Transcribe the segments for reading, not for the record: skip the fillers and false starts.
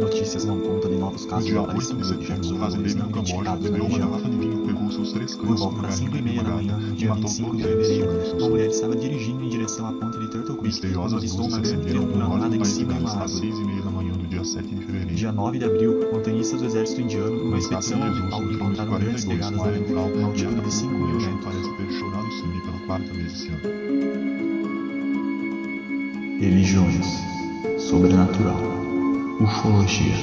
Notícias não contam de novos casos de aparecimento de jaguares não identificados na região. Por volta das 5h30 da manhã, no dia 25 de fevereiro, uma mulher estava dirigindo em direção à ponte de Turtle Creek quando avistou uma grande criatura armada em cima de uma árvore. Dia 9 de abril, montanhistas do exército indiano, numa expedição municipal, encontraram grandes pegadas na aventura, uma altura de 5.000 metros. Religiões, sobrenatural, ufologia,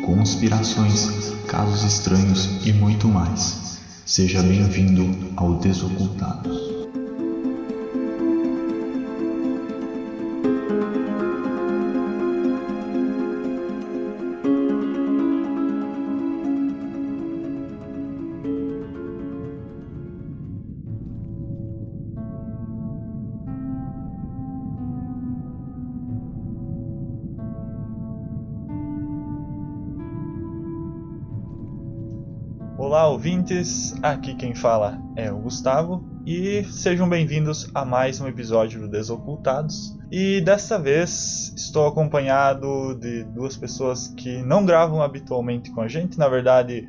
conspirações, casos estranhos e muito mais. Seja bem-vindo ao Desocultados. Olá, ouvintes, aqui quem fala é o Gustavo e sejam bem-vindos a mais um episódio do Desocultados. E dessa vez estou acompanhado de duas pessoas que não gravam habitualmente com a gente. Na verdade,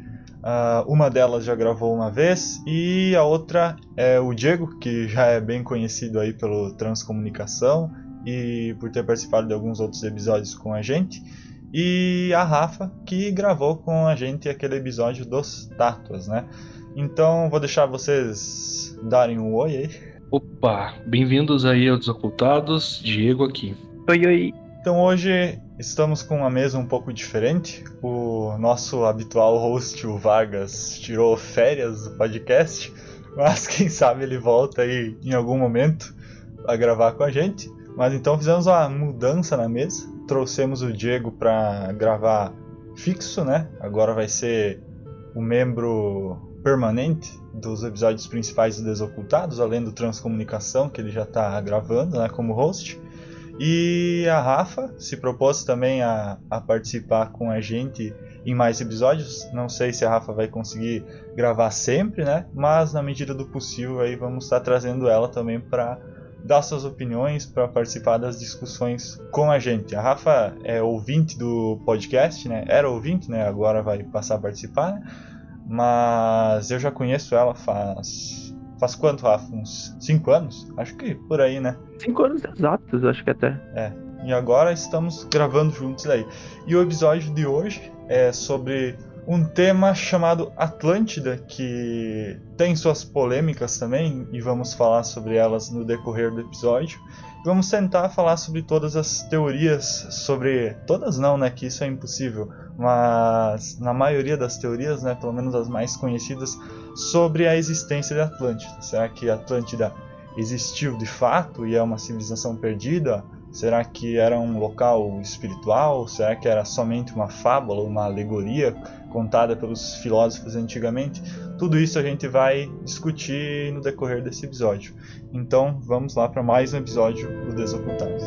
uma delas já gravou uma vez e a outra é o Diego, que já é bem conhecido aí pelo Transcomunicação e por ter participado de alguns outros episódios com a gente. E a Rafa, que gravou com a gente aquele episódio dos Tátuas, né? Então, vou deixar vocês darem um oi aí. Opa, bem-vindos aí ao Desocultados, Diego aqui. Oi. Então, hoje estamos com uma mesa um pouco diferente. O nosso habitual host, o Vargas, tirou férias do podcast, mas quem sabe ele volta aí em algum momento a gravar com a gente. Mas então fizemos uma mudança na mesa. Trouxemos o Diego para gravar fixo, né? Agora vai ser o membro permanente dos episódios principais do Desocultados, além do Transcomunicação, que ele já está gravando, né, como host. E a Rafa se propôs também a participar com a gente em mais episódios. Não sei se a Rafa vai conseguir gravar sempre, né? Mas na medida do possível aí vamos estar trazendo ela também para dar suas opiniões, para participar das discussões com a gente. A Rafa é ouvinte do podcast, né? Era ouvinte, né? Agora vai passar a participar, né? Mas eu já conheço ela faz quanto, Rafa? Uns 5 anos? Acho que por aí, né? 5 anos exatos, acho que até. E agora estamos gravando juntos aí. E o episódio de hoje é sobre um tema chamado Atlântida, que tem suas polêmicas também, e vamos falar sobre elas no decorrer do episódio. Vamos tentar falar sobre todas as teorias sobre... Todas não, né, que isso é impossível, mas na maioria das teorias, né, pelo menos as mais conhecidas, sobre a existência de Atlântida. Será que Atlântida existiu de fato e é uma civilização perdida? Será que era um local espiritual? Será que era somente uma fábula, uma alegoria contada pelos filósofos antigamente? Tudo isso a gente vai discutir no decorrer desse episódio. Então vamos lá para mais um episódio do Desocultados.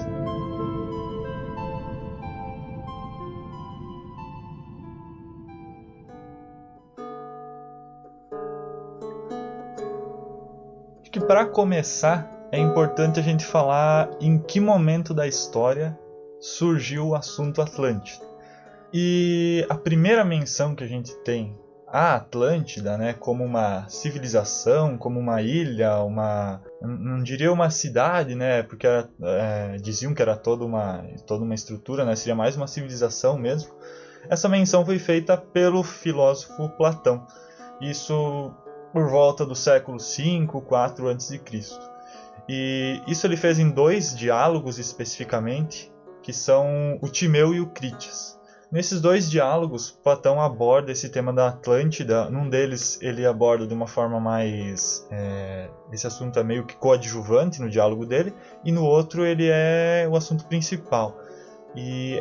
Acho que para começar é importante a gente falar em que momento da história surgiu o assunto Atlântida. E a primeira menção que a gente tem à Atlântida, né, como uma civilização, como uma ilha, não diria uma cidade, né, porque diziam que era toda uma estrutura, né, seria mais uma civilização mesmo. Essa menção foi feita pelo filósofo Platão. Isso por volta do século V, IV a.C. E isso ele fez em 2 diálogos especificamente, que são o Timeu e o Critias. Nesses 2 diálogos, Platão aborda esse tema da Atlântida. Num deles ele aborda de uma forma mais... esse assunto é meio que coadjuvante no diálogo dele, e no outro ele é o assunto principal. E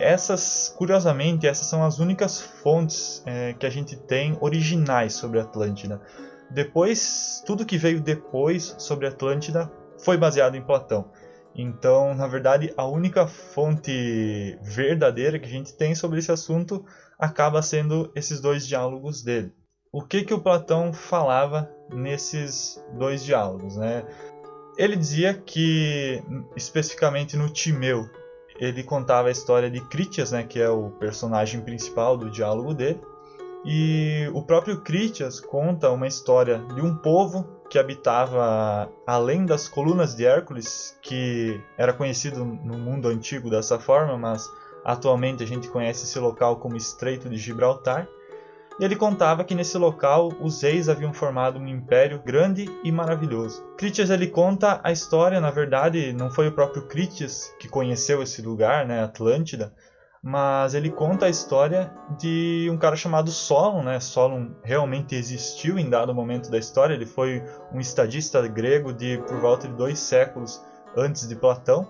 curiosamente, essas são as únicas fontes que a gente tem originais sobre a Atlântida. Depois, tudo que veio depois sobre a Atlântida foi baseado em Platão. Então, na verdade, a única fonte verdadeira que a gente tem sobre esse assunto acaba sendo esses 2 diálogos dele. O que o Platão falava nesses 2 diálogos, né? Ele dizia que, especificamente no Timeu, ele contava a história de Critias, né, que é o personagem principal do diálogo dele. E o próprio Critias conta uma história de um povo que habitava além das colunas de Hércules, que era conhecido no mundo antigo dessa forma, mas atualmente a gente conhece esse local como Estreito de Gibraltar. E ele contava que nesse local os reis haviam formado um império grande e maravilhoso. Critias ele conta a história, na verdade não foi o próprio Critias que conheceu esse lugar, né, Atlântida, mas ele conta a história de um cara chamado Solon, né? Solon realmente existiu em dado momento da história, ele foi um estadista grego de por volta de 2 séculos antes de Platão,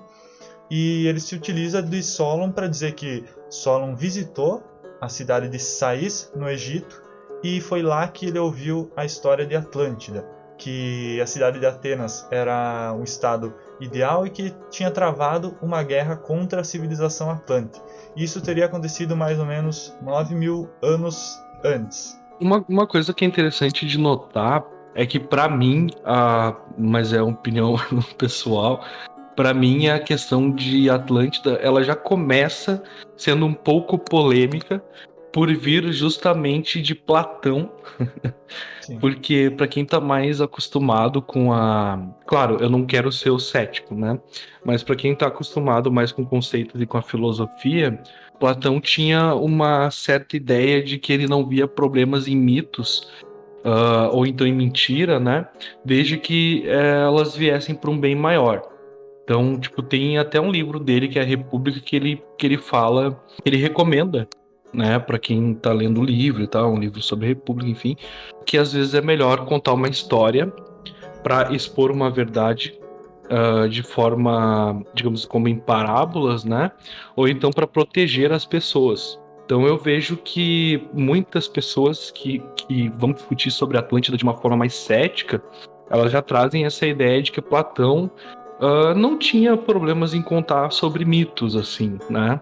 e ele se utiliza de Solon para dizer que Solon visitou a cidade de Sais, no Egito, e foi lá que ele ouviu a história de Atlântida, que a cidade de Atenas era um estado ideal e que tinha travado uma guerra contra a civilização atlântica. Isso teria acontecido mais ou menos 9.000 anos antes. Uma coisa que é interessante de notar é que, para mim, mas é uma opinião pessoal, para mim a questão de Atlântida ela já começa sendo um pouco polêmica por vir justamente de Platão. Sim. Porque para quem tá mais acostumado com Claro, eu não quero ser o cético, né? Mas para quem tá acostumado mais com conceitos e com a filosofia, Platão tinha uma certa ideia de que ele não via problemas em mitos, ou então em mentira, né? Desde que elas viessem para um bem maior. Então, tipo, tem até um livro dele que é a República que ele fala, ele recomenda, né, para quem tá lendo o livro e tal, um livro sobre a República, enfim, que às vezes é melhor contar uma história para expor uma verdade de forma, digamos, como em parábolas, né, ou então para proteger as pessoas. Então eu vejo que muitas pessoas que vão discutir sobre a Atlântida de uma forma mais cética, elas já trazem essa ideia de que Platão não tinha problemas em contar sobre mitos, assim, né?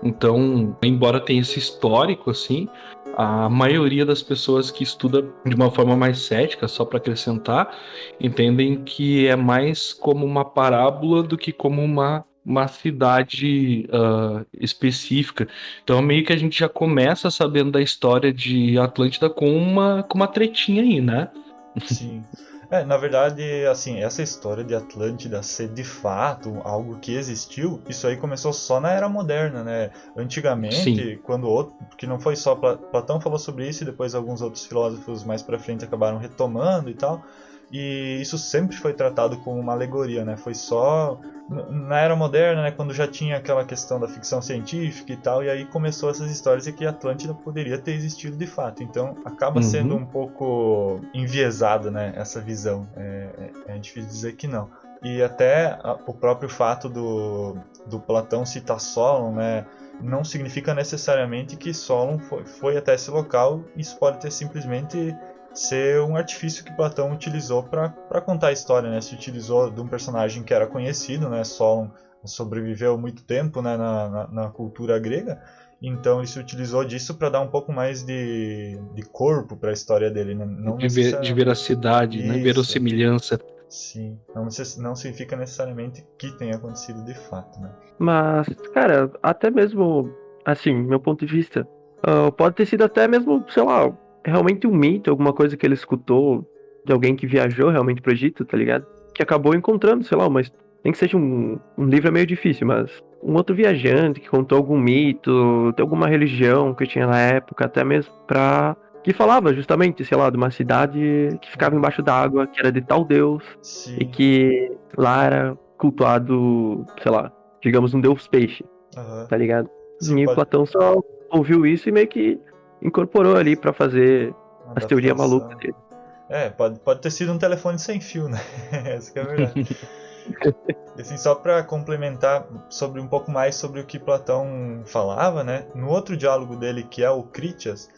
Então, embora tenha esse histórico, assim, a maioria das pessoas que estuda de uma forma mais cética, só para acrescentar, entendem que é mais como uma parábola do que como uma cidade específica. Então, meio que a gente já começa sabendo da história de Atlântida com uma tretinha aí, né? Sim. Na verdade, assim, essa história de Atlântida ser de fato algo que existiu, isso aí começou só na Era Moderna, né? Sim. Antigamente, quando outro, porque não foi só Platão falou sobre isso e depois alguns outros filósofos mais pra frente acabaram retomando e tal. E isso sempre foi tratado como uma alegoria, né? Foi só na Era Moderna, né, quando já tinha aquela questão da ficção científica e tal, e aí começou essas histórias de que Atlântida poderia ter existido de fato. Então acaba sendo um pouco enviesada, né, essa visão. É difícil dizer que não. E até o próprio fato do Platão citar Solon, né, não significa necessariamente que Solon foi até esse local. Isso pode ter simplesmente ser um artifício que Platão utilizou para contar a história, né? Se utilizou de um personagem que era conhecido, né? Solon sobreviveu muito tempo, né, na cultura grega, então ele se utilizou disso para dar um pouco mais de corpo para a história dele, né? Não De veracidade, né? Isso. Verossimilhança. Sim, não significa necessariamente que tenha acontecido de fato, né? Mas, cara, até mesmo, assim, meu ponto de vista, pode ter sido até mesmo, sei lá, realmente um mito, alguma coisa que ele escutou de alguém que viajou realmente pro Egito, tá ligado? Que acabou encontrando, sei lá, mas nem que seja um livro é meio difícil, mas um outro viajante que contou algum mito, de alguma religião que tinha na época, até mesmo que falava justamente, sei lá, de uma cidade que ficava embaixo d'água, que era de tal deus, Sim. e que lá era cultuado, sei lá, digamos um deus peixe, tá ligado? Sim, E o Platão só ouviu isso e meio que incorporou ali pra fazer as teorias malucas dele. Pode ter sido um telefone sem fio, né? Essa que é a verdade. E assim, só para complementar sobre um pouco mais sobre o que Platão falava, né? No outro diálogo dele, que é o Critias,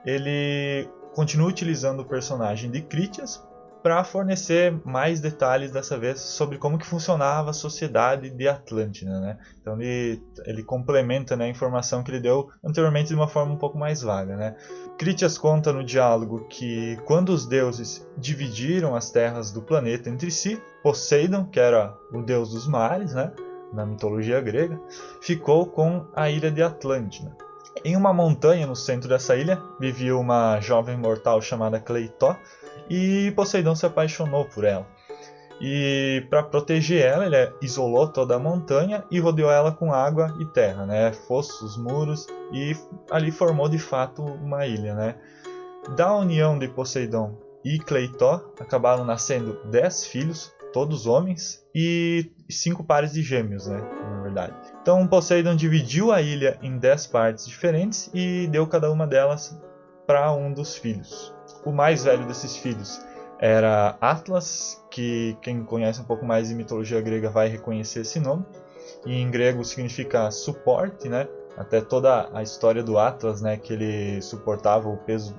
ele continua utilizando o personagem de Critias para fornecer mais detalhes dessa vez sobre como que funcionava a sociedade de Atlântida, né? Então ele complementa, né, a informação que ele deu anteriormente de uma forma um pouco mais vaga, né? Critias conta no diálogo que quando os deuses dividiram as terras do planeta entre si, Poseidon, que era o deus dos mares, né, na mitologia grega, ficou com a ilha de Atlântida. Em uma montanha no centro dessa ilha vivia uma jovem mortal chamada Cleitó, e Poseidon se apaixonou por ela. E para proteger ela, ele isolou toda a montanha e rodeou ela com água e terra, né? Fossos, muros, e ali formou de fato uma ilha, né? Da união de Poseidon e Cleitó acabaram nascendo 10 filhos, todos homens, e 5 pares de gêmeos, né? Na verdade. Então Poseidon dividiu a ilha em 10 partes diferentes e deu cada uma delas para um dos filhos. O mais velho desses filhos era Atlas, que quem conhece um pouco mais de mitologia grega vai reconhecer esse nome. E em grego significa suporte, né? Até toda a história do Atlas, né? Que ele suportava o peso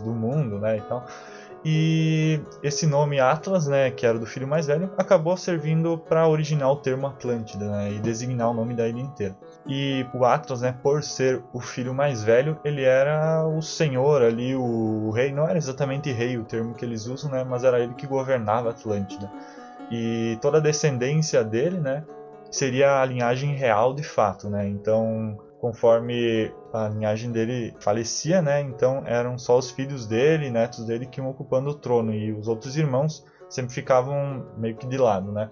do mundo, né? E tal. E esse nome Atlas, né, que era do filho mais velho, acabou servindo para originar o termo Atlântida, né, e designar o nome da ilha inteira. E o Atlas, né, por ser o filho mais velho, ele era o senhor ali, o rei. Não era exatamente rei o termo que eles usam, né, mas era ele que governava a Atlântida. E toda a descendência dele, né, seria a linhagem real de fato, né. Então, conforme a linhagem dele falecia, né, então eram só os filhos dele, netos dele, que iam ocupando o trono, e os outros irmãos sempre ficavam meio que de lado, né.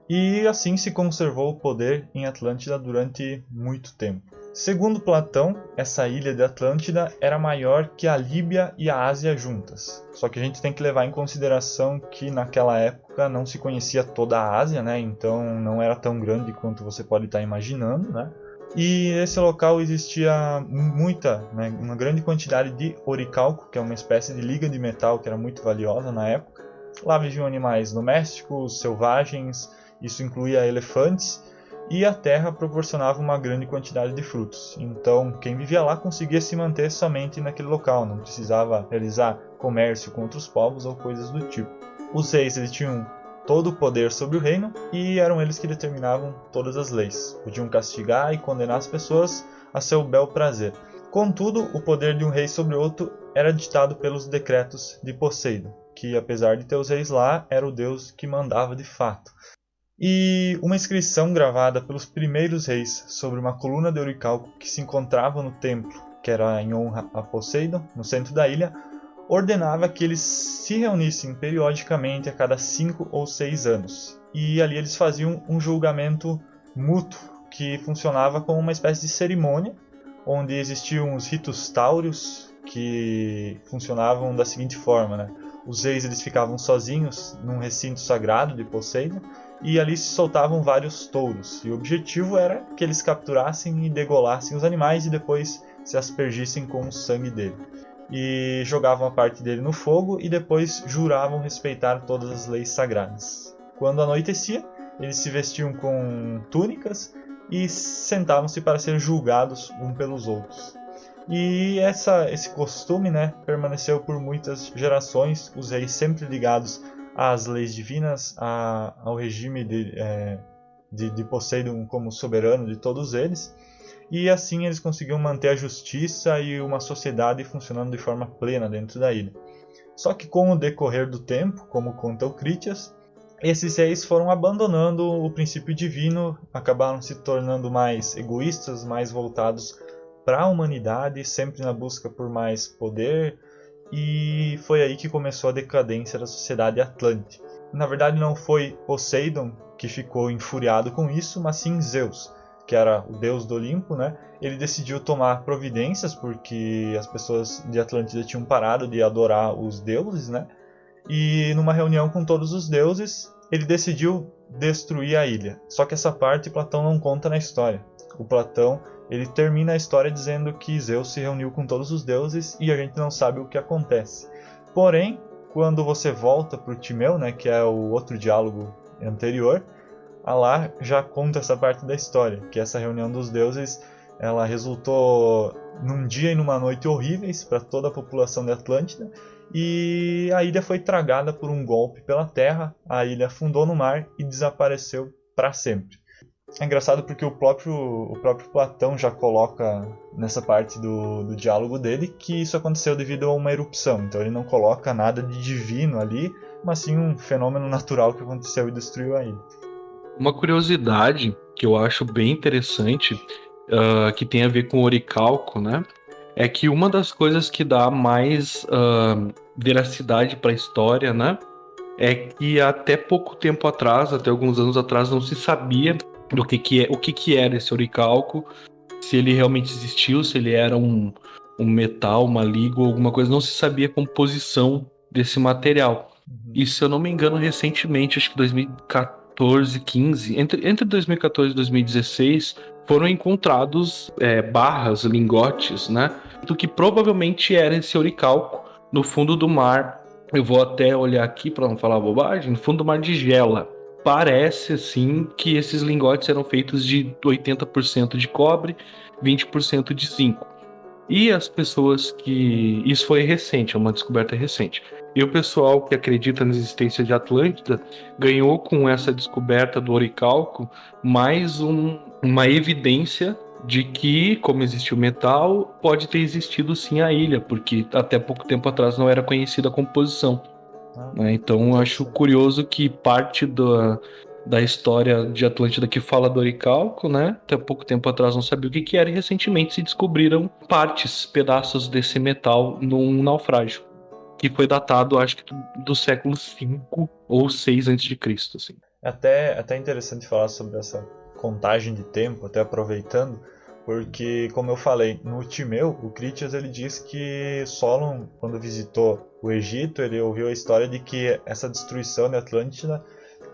E assim se conservou o poder em Atlântida durante muito tempo. Segundo Platão, essa ilha de Atlântida era maior que a Líbia e a Ásia juntas. Só que a gente tem que levar em consideração que naquela época não se conhecia toda a Ásia, né, então não era tão grande quanto você pode estar imaginando, né. E nesse local existia uma grande quantidade de oricalco, que é uma espécie de liga de metal que era muito valiosa na época. Lá viviam animais domésticos, selvagens, isso incluía elefantes, e a terra proporcionava uma grande quantidade de frutos. Então, quem vivia lá conseguia se manter somente naquele local, não precisava realizar comércio com outros povos ou coisas do tipo. Os reis eles tinham todo o poder sobre o reino, e eram eles que determinavam todas as leis. Podiam castigar e condenar as pessoas a seu bel prazer. Contudo, o poder de um rei sobre outro era ditado pelos decretos de Poseidon, que apesar de ter os reis lá, era o deus que mandava de fato. E uma inscrição gravada pelos primeiros reis sobre uma coluna de oricalco que se encontrava no templo, que era em honra a Poseidon, no centro da ilha, ordenava que eles se reunissem periodicamente a cada 5 ou 6 anos. E ali eles faziam um julgamento mútuo, que funcionava como uma espécie de cerimônia, onde existiam os ritos táureos, que funcionavam da seguinte forma, né? Os reis eles ficavam sozinhos num recinto sagrado de Poseidon, e ali se soltavam vários touros. E o objetivo era que eles capturassem e degolassem os animais e depois se aspergissem com o sangue dele. E jogavam a parte dele no fogo e depois juravam respeitar todas as leis sagradas. Quando anoitecia, eles se vestiam com túnicas e sentavam-se para ser julgados uns pelos outros. E esse costume, né, permaneceu por muitas gerações, os reis sempre ligados às leis divinas, ao regime de Poseidon como soberano de todos eles. E assim eles conseguiam manter a justiça e uma sociedade funcionando de forma plena dentro da ilha. Só que com o decorrer do tempo, como conta o Critias, esses reis foram abandonando o princípio divino, acabaram se tornando mais egoístas, mais voltados para a humanidade, sempre na busca por mais poder, e foi aí que começou a decadência da sociedade atlante. Na verdade não foi Poseidon que ficou infuriado com isso, mas sim Zeus, que era o deus do Olimpo, né? Ele decidiu tomar providências porque as pessoas de Atlântida tinham parado de adorar os deuses, né? E numa reunião com todos os deuses, ele decidiu destruir a ilha. Só que essa parte Platão não conta na história. O Platão, ele termina a história dizendo que Zeus se reuniu com todos os deuses e a gente não sabe o que acontece. Porém, quando você volta para o Timeu, né, que é o outro diálogo anterior, lá já conta essa parte da história, que essa reunião dos deuses ela resultou num dia e numa noite horríveis para toda a população de Atlântida, e a ilha foi tragada por um golpe pela terra, a ilha afundou no mar e desapareceu para sempre. É engraçado porque o próprio Platão já coloca nessa parte do diálogo dele que isso aconteceu devido a uma erupção, então ele não coloca nada de divino ali, mas sim um fenômeno natural que aconteceu e destruiu a ilha. Uma curiosidade que eu acho bem interessante, que tem a ver com o oricalco, né? É que uma das coisas que dá mais veracidade para a história, né? É que até pouco tempo atrás, até alguns anos atrás, não se sabia o que que era esse oricalco, se ele realmente existiu, se ele era um metal, uma liga ou alguma coisa, não se sabia a composição desse material. E se eu não me engano, recentemente, acho que 2014, 15, entre 2014 e 2016, foram encontrados barras, lingotes, né? Do que provavelmente era esse oricalco no fundo do mar. Eu vou até olhar aqui para não falar bobagem, no fundo do mar de Gela. Parece, assim, que esses lingotes eram feitos de 80% de cobre, 20% de zinco. E as pessoas que... Isso foi recente, é uma descoberta recente. E o pessoal que acredita na existência de Atlântida ganhou com essa descoberta do oricalco mais uma evidência de que, como existe o metal, pode ter existido sim a ilha, porque até pouco tempo atrás não era conhecida a composição. Né? Então eu acho curioso que parte da história de Atlântida que fala do oricalco, né? Até pouco tempo atrás não sabia o que era e recentemente se descobriram partes, pedaços desse metal num naufrágio, que foi datado, acho que do século V ou VI a.C., assim. Até interessante falar sobre essa contagem de tempo, até aproveitando, porque, como eu falei, no Timeu, o Critias ele diz que Solon, quando visitou o Egito, ele ouviu a história de que essa destruição de Atlântida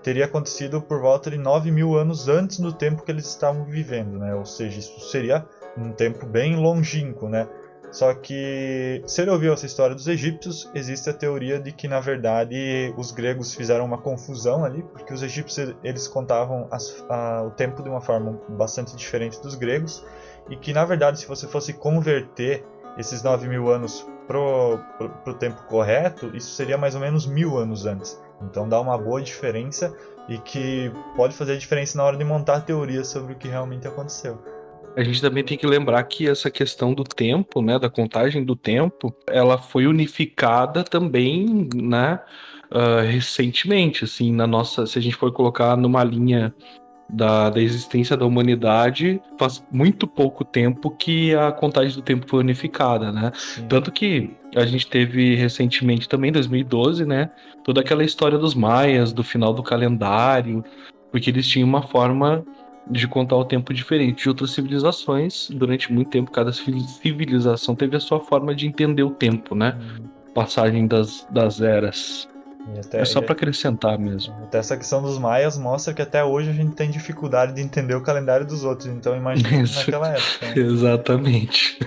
teria acontecido por volta de 9.000 anos antes do tempo que eles estavam vivendo, né? Ou seja, isso seria um tempo bem longínquo, né? Só que, se ele ouviu essa história dos egípcios, existe a teoria de que, na verdade, os gregos fizeram uma confusão ali, porque os egípcios eles contavam o tempo de uma forma bastante diferente dos gregos, e que, na verdade, se você fosse converter esses 9.000 anos pro tempo correto, isso seria mais ou menos 1.000 anos antes. Então dá uma boa diferença e que pode fazer a diferença na hora de montar teorias sobre o que realmente aconteceu. A gente também tem que lembrar que essa questão do tempo, né, da contagem do tempo, ela foi unificada também, né, recentemente, assim, se a gente for colocar numa linha da existência da humanidade, faz muito pouco tempo que a contagem do tempo foi unificada, né? Sim. Tanto que a gente teve recentemente também, em 2012, né, toda aquela história dos maias, do final do calendário, porque eles tinham uma forma de contar o tempo diferente de outras civilizações. Durante muito tempo, cada civilização teve a sua forma de entender o tempo, né? Passagem das eras. É só para acrescentar mesmo. Até essa questão dos maias mostra que até hoje a gente tem dificuldade de entender o calendário dos outros. Então imagina naquela época. Né? Exatamente.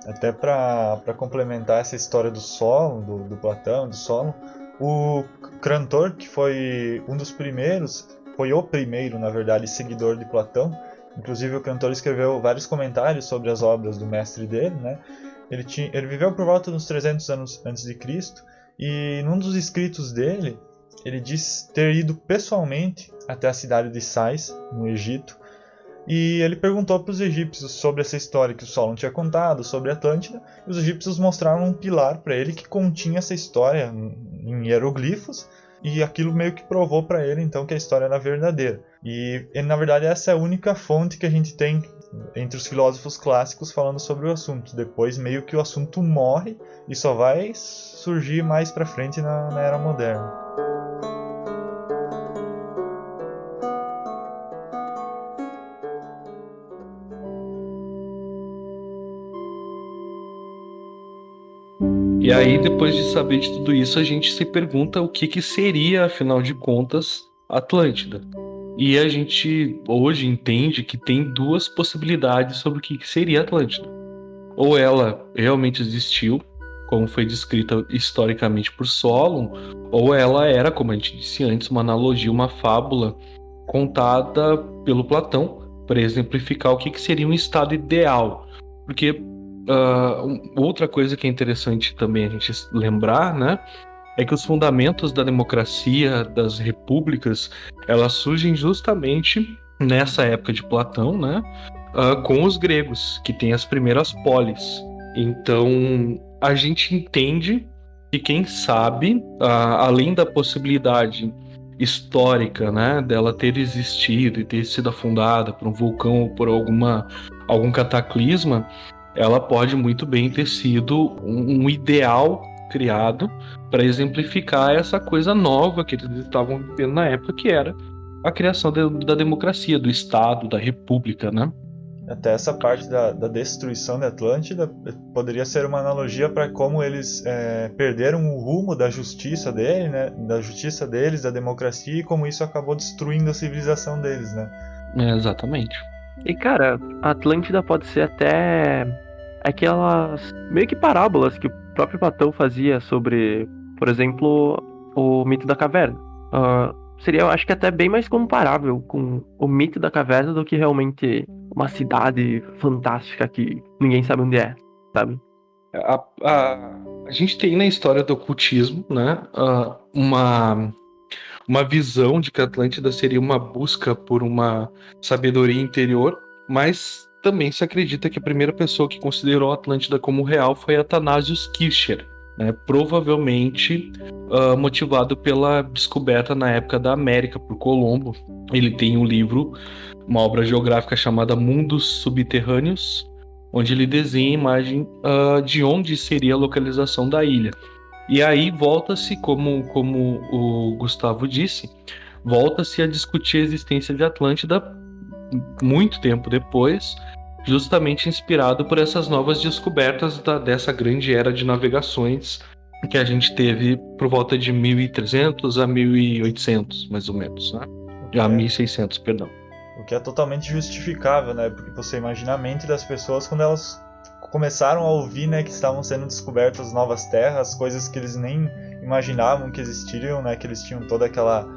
Até para complementar essa história do Solon, do Platão, do Solon, o Crantor, que foi um dos primeiros, foi o primeiro, na verdade, seguidor de Platão. Inclusive o Crantor escreveu vários comentários sobre as obras do mestre dele, né? Ele viveu por volta dos 300 anos antes de Cristo, e num dos escritos dele, ele diz ter ido pessoalmente até a cidade de Sais, no Egito, e ele perguntou para os egípcios sobre essa história que o Solon tinha contado, sobre Atlântida, e os egípcios mostraram um pilar para ele que continha essa história em hieroglifos, e aquilo meio que provou para ele então que a história era verdadeira. E na verdade essa é a única fonte que a gente tem entre os filósofos clássicos falando sobre o assunto. Depois meio que o assunto morre e só vai surgir mais para frente na Era Moderna. E aí, depois de saber de tudo isso, a gente se pergunta o que seria, afinal de contas, Atlântida. E a gente hoje entende que tem duas possibilidades sobre o que seria Atlântida. Ou ela realmente existiu, como foi descrita historicamente por Solon, ou ela era, como a gente disse antes, uma analogia, uma fábula contada pelo Platão para exemplificar o que seria um estado ideal. Porque outra coisa que é interessante também a gente lembrar, né, é que os fundamentos da democracia, das repúblicas, elas surgem justamente nessa época de Platão, né, com os gregos, que têm as primeiras polis. Então, a gente entende que, quem sabe, além da possibilidade histórica, né, dela ter existido e ter sido afundada por um vulcão ou por algum cataclisma, ela pode muito bem ter sido um ideal criado para exemplificar essa coisa nova que eles estavam vivendo na época, que era a criação da democracia, do Estado, da República, né? Até essa parte da destruição da Atlântida poderia ser uma analogia para como eles perderam o rumo da justiça dele, né? Da justiça deles, da democracia, e como isso acabou destruindo a civilização deles, né? Exatamente. E cara, a Atlântida pode ser até aquelas meio que parábolas que o próprio Platão fazia sobre, por exemplo, o mito da caverna. Seria, eu acho que até bem mais comparável com o mito da caverna do que realmente uma cidade fantástica que ninguém sabe onde é, sabe? A gente tem na história do ocultismo, né, uma visão de que a Atlântida seria uma busca por uma sabedoria interior, mas também se acredita que a primeira pessoa que considerou a Atlântida como real foi Athanasius Kircher, né, provavelmente motivado pela descoberta na época da América por Colombo. Ele tem um livro, uma obra geográfica chamada Mundos Subterrâneos, onde ele desenha a imagem de onde seria a localização da ilha. E aí volta-se, como o Gustavo disse, volta-se a discutir a existência de Atlântida muito tempo depois, justamente inspirado por essas novas descobertas dessa grande era de navegações que a gente teve por volta de 1300 a 1800, mais ou menos, né? A 1600, perdão. O que é totalmente justificável, né? Porque você imagina a mente das pessoas quando elas começaram a ouvir, né, que estavam sendo descobertas novas terras, coisas que eles nem imaginavam que existiriam, né? Que eles tinham toda aquela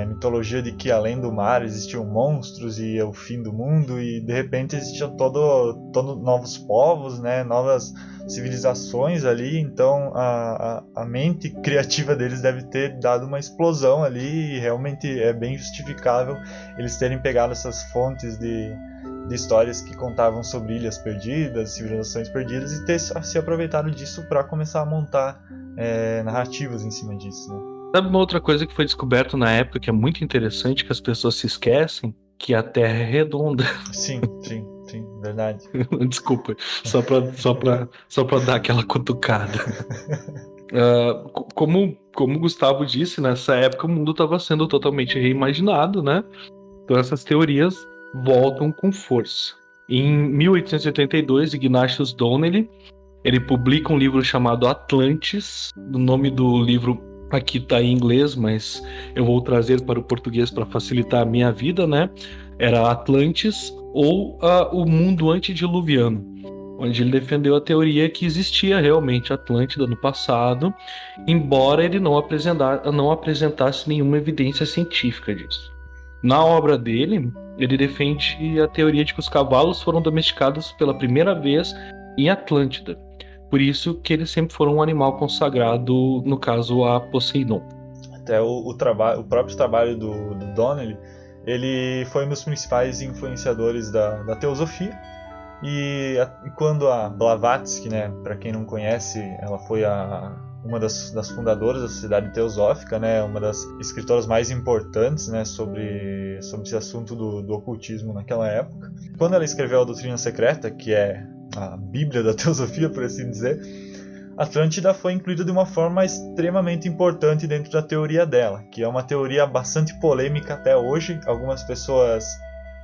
mitologia de que além do mar existiam monstros e é o fim do mundo, e de repente existiam todo novos povos, né, novas civilizações ali. Então a mente criativa deles deve ter dado uma explosão ali, e realmente é bem justificável eles terem pegado essas fontes de histórias que contavam sobre ilhas perdidas, civilizações perdidas, e ter se aproveitado disso para começar a montar narrativas em cima disso, né? Sabe uma outra coisa que foi descoberta na época que é muito interessante, que as pessoas se esquecem? Que a Terra é redonda. Sim, verdade. Desculpa, só pra dar aquela cutucada. Como o Gustavo disse, nessa época o mundo estava sendo totalmente reimaginado, né? Então essas teorias voltam com força. Em 1882, Ignatius Donnelly, ele publica um livro chamado Atlantis. O nome do livro aqui está em inglês, mas eu vou trazer para o português para facilitar a minha vida, né? Era Atlantis, ou o mundo antediluviano, onde ele defendeu a teoria que existia realmente Atlântida no passado, embora ele não apresentasse nenhuma evidência científica disso. Na obra dele, ele defende a teoria de que os cavalos foram domesticados pela primeira vez em Atlântida. Por isso que eles sempre foram um animal consagrado, no caso, a Poseidon. Até o próprio trabalho do Donnelly, ele foi um dos principais influenciadores da teosofia. E quando a Blavatsky, né, para quem não conhece, ela foi uma das fundadoras da Sociedade Teosófica, né, uma das escritoras mais importantes, né, sobre esse assunto do ocultismo naquela época. Quando ela escreveu a Doutrina Secreta, que é a Bíblia da Teosofia, por assim dizer, Atlântida foi incluída de uma forma extremamente importante dentro da teoria dela, que é uma teoria bastante polêmica até hoje. Algumas pessoas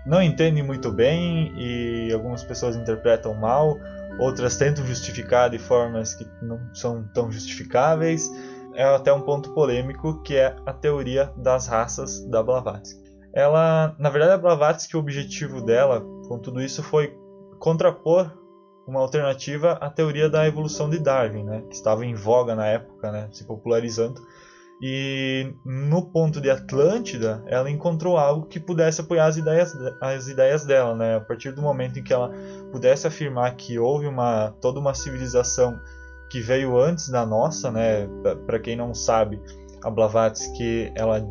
não entendem muito bem e algumas pessoas interpretam mal, outras tentam justificar de formas que não são tão justificáveis. É até um ponto polêmico, que é a teoria das raças da Blavatsky. Na verdade, a Blavatsky, o objetivo dela com tudo isso foi contrapor uma alternativa à teoria da evolução de Darwin, né, que estava em voga na época, né, se popularizando. E no ponto de Atlântida, ela encontrou algo que pudesse apoiar as ideias dela, né? A partir do momento em que ela pudesse afirmar que houve toda uma civilização que veio antes da nossa, né? Para quem não sabe, a Blavatsky, ela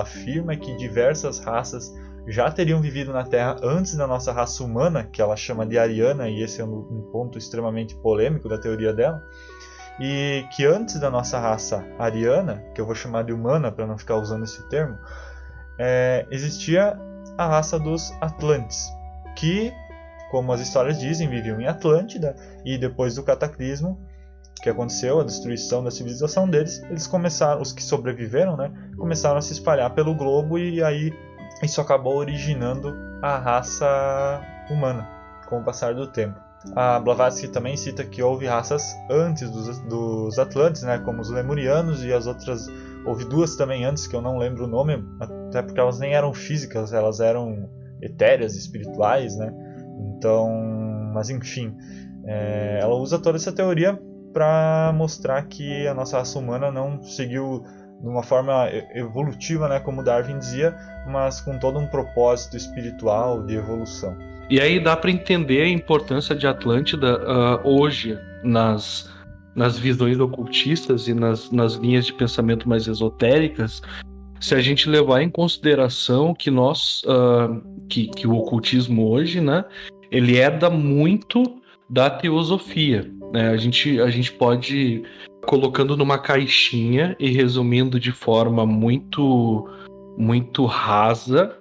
afirma que diversas raças já teriam vivido na Terra antes da nossa raça humana, que ela chama de ariana, e esse é um ponto extremamente polêmico da teoria dela. e que antes da nossa raça ariana, que eu vou chamar de humana para não ficar usando esse termo, existia a raça dos Atlantes, que, como as histórias dizem, viviam em Atlântida, e depois do cataclismo que aconteceu, a destruição da civilização deles, eles começaram, os que sobreviveram, né, começaram a se espalhar pelo globo, e aí isso acabou originando a raça humana com o passar do tempo. A Blavatsky também cita que houve raças antes dos Atlantes, né, como os Lemurianos, e as outras, houve duas também antes que eu não lembro o nome, até porque elas nem eram físicas, elas eram etéreas, espirituais, né? Então, mas enfim, ela usa toda essa teoria para mostrar que a nossa raça humana não seguiu de uma forma evolutiva, né, como Darwin dizia, mas com todo um propósito espiritual de evolução. E aí dá para entender a importância de Atlântida hoje nas visões ocultistas e nas linhas de pensamento mais esotéricas, se a gente levar em consideração que que o ocultismo hoje, né, ele herda muito da teosofia, né? A gente pode, colocando numa caixinha e resumindo de forma muito, muito rasa,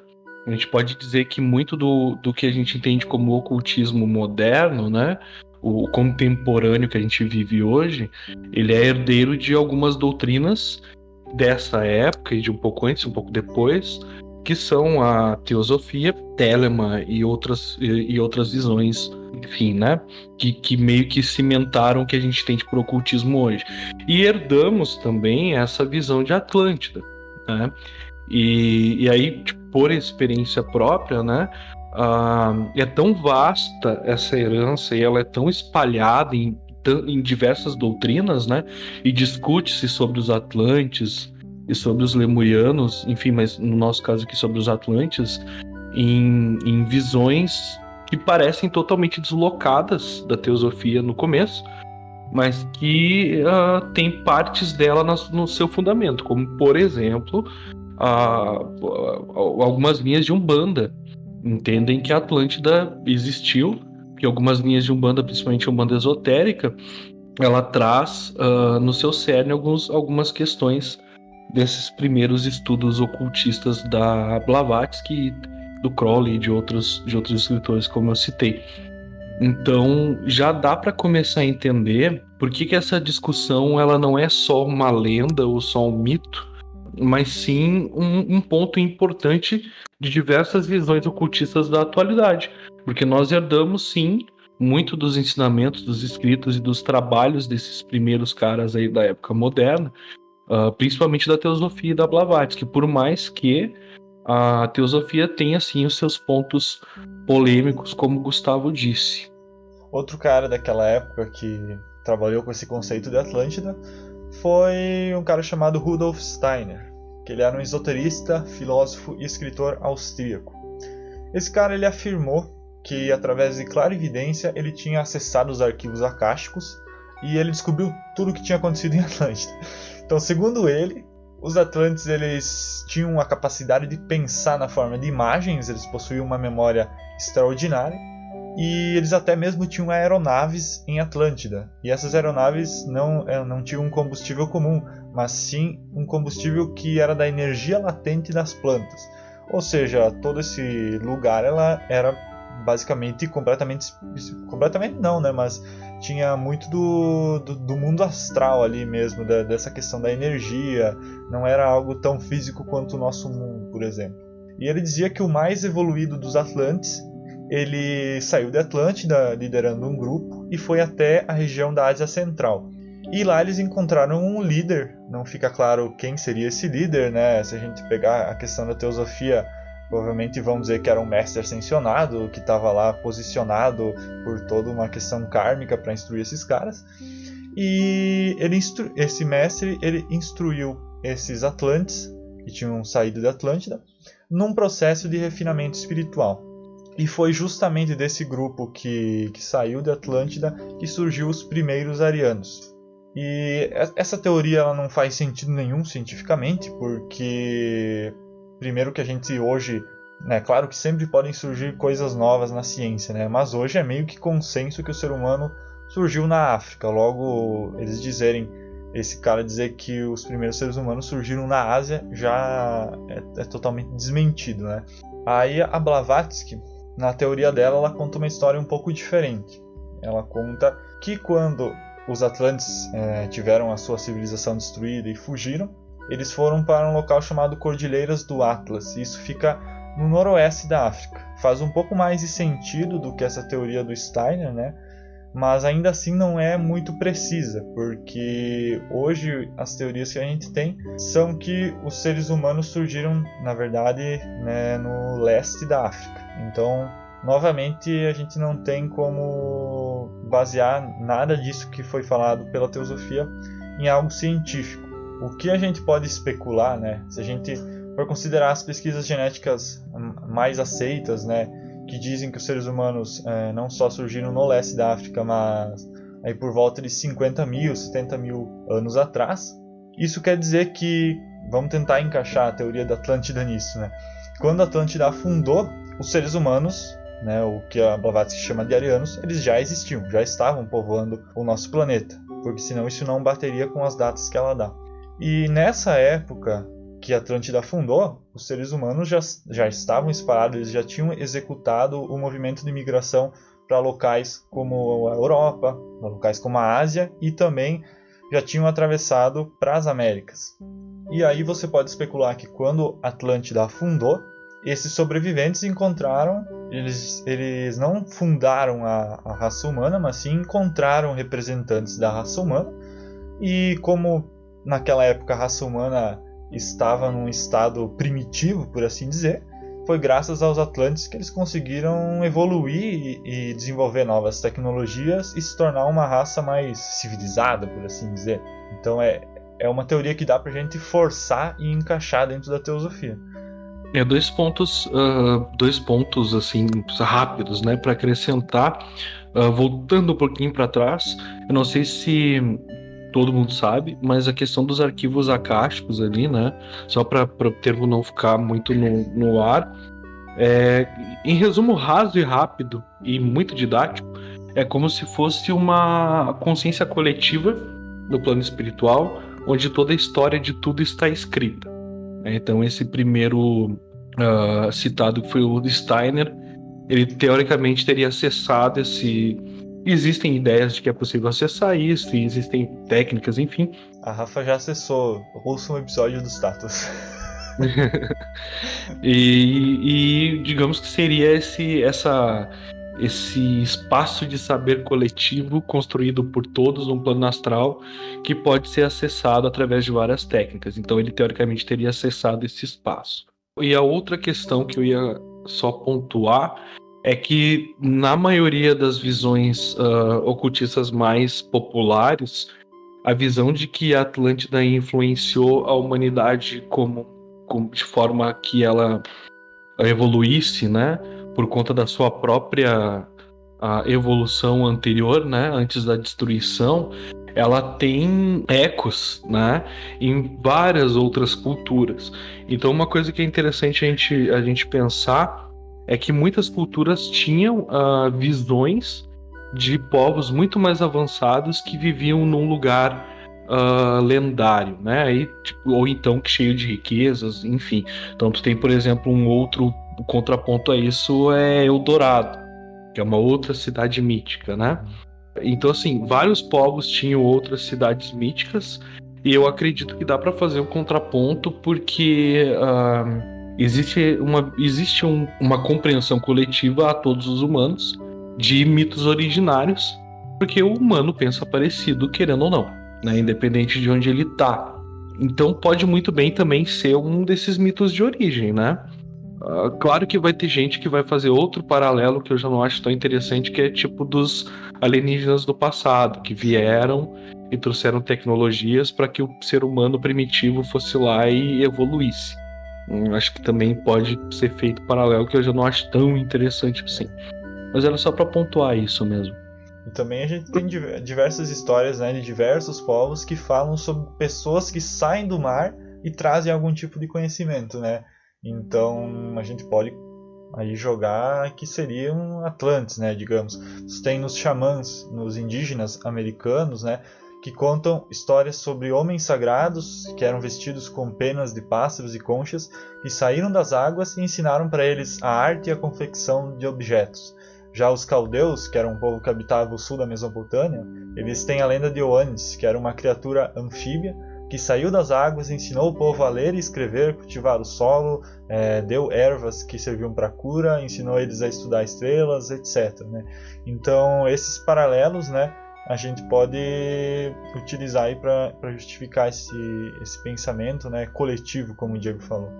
a gente pode dizer que muito do que a gente entende como ocultismo moderno, né, o contemporâneo que a gente vive hoje, ele é herdeiro de algumas doutrinas dessa época e de um pouco antes, um pouco depois, que são a teosofia, Telemann e outras visões, enfim, né, que meio que cimentaram o que a gente tem de ocultismo hoje. E herdamos também essa visão de Atlântida, né? E aí, tipo, por experiência própria, né, é tão vasta essa herança e ela é tão espalhada em diversas doutrinas, né, e discute-se sobre os Atlantes e sobre os Lemurianos, enfim, mas no nosso caso aqui sobre os Atlantes, em visões que parecem totalmente deslocadas da teosofia no começo, mas que tem partes dela no seu fundamento, como, por exemplo, algumas linhas de Umbanda entendem que a Atlântida existiu, que algumas linhas de Umbanda, principalmente a Umbanda esotérica, ela traz no seu cerne algumas questões desses primeiros estudos ocultistas da Blavatsky, do Crowley e de outros escritores, como eu citei. Então já dá para começar a entender por que essa discussão ela não é só uma lenda ou só um mito, mas sim um ponto importante de diversas visões ocultistas da atualidade, porque nós herdamos sim muito dos ensinamentos, dos escritos e dos trabalhos desses primeiros caras aí da época moderna, principalmente da teosofia e da Blavatsky, por mais que a teosofia tenha sim os seus pontos polêmicos, como Gustavo disse. Outro cara daquela época que trabalhou com esse conceito de Atlântida foi um cara chamado Rudolf Steiner, que ele era um esoterista, filósofo e escritor austríaco. Esse cara ele afirmou que através de clarividência ele tinha acessado os arquivos acásticos e ele descobriu tudo o que tinha acontecido em Atlântida. Então, segundo ele, os Atlantes eles tinham a capacidade de pensar na forma de imagens, eles possuíam uma memória extraordinária e eles até mesmo tinham aeronaves em Atlântida. E essas aeronaves não tinham um combustível comum, mas sim um combustível que era da energia latente das plantas. Ou seja, todo esse lugar ela era basicamente completamente não, né? Mas tinha muito do mundo astral ali mesmo, dessa questão da energia. Não era algo tão físico quanto o nosso mundo, por exemplo. E ele dizia que o mais evoluído dos Atlantes, ele saiu de Atlântida liderando um grupo e foi até a região da Ásia Central. E lá eles encontraram um líder, não fica claro quem seria esse líder, né? Se a gente pegar a questão da teosofia, provavelmente vão dizer que era um mestre ascensionado, que estava lá posicionado por toda uma questão kármica para instruir esses caras. E esse mestre ele instruiu esses Atlantes, que tinham saído de Atlântida, num processo de refinamento espiritual. E foi justamente desse grupo que saiu de Atlântida que surgiu os primeiros arianos. E essa teoria ela não faz sentido nenhum cientificamente, porque primeiro que a gente hoje, né, claro que sempre podem surgir coisas novas na ciência, né, mas hoje é meio que consenso que o ser humano surgiu na África. Logo, esse cara dizer que os primeiros seres humanos surgiram na Ásia já é totalmente desmentido, né? Aí a Blavatsky, na teoria dela, ela conta uma história um pouco diferente. Ela conta que quando os Atlantes tiveram a sua civilização destruída e fugiram, eles foram para um local chamado Cordilheiras do Atlas. Isso fica no noroeste da África. Faz um pouco mais de sentido do que essa teoria do Steiner, né? Mas ainda assim não é muito precisa, porque hoje as teorias que a gente tem são que os seres humanos surgiram, na verdade, né, no leste da África. Então, novamente, a gente não tem como basear nada disso que foi falado pela teosofia em algo científico. O que a gente pode especular, né, se a gente for considerar as pesquisas genéticas mais aceitas, né, que dizem que os seres humanos não só surgiram no leste da África, mas aí por volta de 50 mil, 70 mil anos atrás. Isso quer dizer que, vamos tentar encaixar a teoria da Atlântida nisso, né? Quando a Atlântida afundou, os seres humanos, né, o que a Blavatsky chama de arianos, eles já existiam, já estavam povoando o nosso planeta, porque senão isso não bateria com as datas que ela dá. E nessa época que a Atlântida afundou, os seres humanos já estavam espalhados, eles já tinham executado o movimento de migração para locais como a Europa, para locais como a Ásia, e também já tinham atravessado para as Américas. E aí você pode especular que quando a Atlântida afundou, esses sobreviventes encontraram, eles não fundaram a raça humana, mas sim encontraram representantes da raça humana, e como naquela época a raça humana estava num estado primitivo, por assim dizer, foi graças aos Atlantes que eles conseguiram evoluir e desenvolver novas tecnologias e se tornar uma raça mais civilizada, por assim dizer. Então é uma teoria que dá pra gente forçar e encaixar dentro da teosofia. Dois pontos assim rápidos, né, para acrescentar, voltando um pouquinho para trás. Eu não sei se todo mundo sabe, mas a questão dos arquivos acásticos ali, né, só para o termo não ficar muito no ar, em resumo raso e rápido e muito didático, é como se fosse uma consciência coletiva no plano espiritual, onde toda a história de tudo está escrita. Então esse primeiro citado, que foi o Steiner, ele teoricamente teria acessado esse... Existem ideias de que é possível acessar isso, e existem técnicas, enfim. A Rafa já acessou, ouça um episódio dos Tatos. e digamos que seria esse espaço de saber coletivo construído por todos no plano astral, que pode ser acessado através de várias técnicas. Então ele teoricamente teria acessado esse espaço. E a outra questão que eu ia só pontuar é que na maioria das visões ocultistas mais populares, a visão de que a Atlântida influenciou a humanidade de forma que ela evoluísse, né, por conta da sua própria evolução anterior, né, antes da destruição, ela tem ecos, né, em várias outras culturas. Então uma coisa que é interessante a gente pensar é que muitas culturas tinham visões de povos muito mais avançados que viviam num lugar lendário, né? Ou então que cheio de riquezas, enfim. Então tu tem, por exemplo, um outro contraponto a isso é Eldorado, que é uma outra cidade mítica, né? Então, assim, vários povos tinham outras cidades míticas, e eu acredito que dá para fazer um contraponto porque existe uma compreensão coletiva a todos os humanos de mitos originários, porque o humano pensa parecido, querendo ou não, né? Independente de onde ele tá. Então pode muito bem também ser um desses mitos de origem, né? Claro que vai ter gente que vai fazer outro paralelo que eu já não acho tão interessante, que é tipo dos alienígenas do passado, que vieram e trouxeram tecnologias para que o ser humano primitivo fosse lá e evoluísse. Acho que também pode ser feito paralelo, que eu já não acho tão interessante assim. Mas era só para pontuar isso mesmo. E também a gente tem diversas histórias, né, de diversos povos que falam sobre pessoas que saem do mar e trazem algum tipo de conhecimento, né? Então a gente pode aí jogar que seriam Atlantes, né, digamos. Você tem nos xamãs, nos indígenas americanos, né, que contam histórias sobre homens sagrados que eram vestidos com penas de pássaros e conchas que saíram das águas e ensinaram para eles a arte e a confecção de objetos. Já os caldeus, que eram um povo que habitava o sul da Mesopotâmia, eles têm a lenda de Oannes, que era uma criatura anfíbia que saiu das águas, ensinou o povo a ler e escrever, cultivar o solo, deu ervas que serviam para cura, ensinou eles a estudar estrelas, etc. Né? Então, esses paralelos, né, a gente pode utilizar aí para justificar esse pensamento, né, coletivo, como o Diego falou.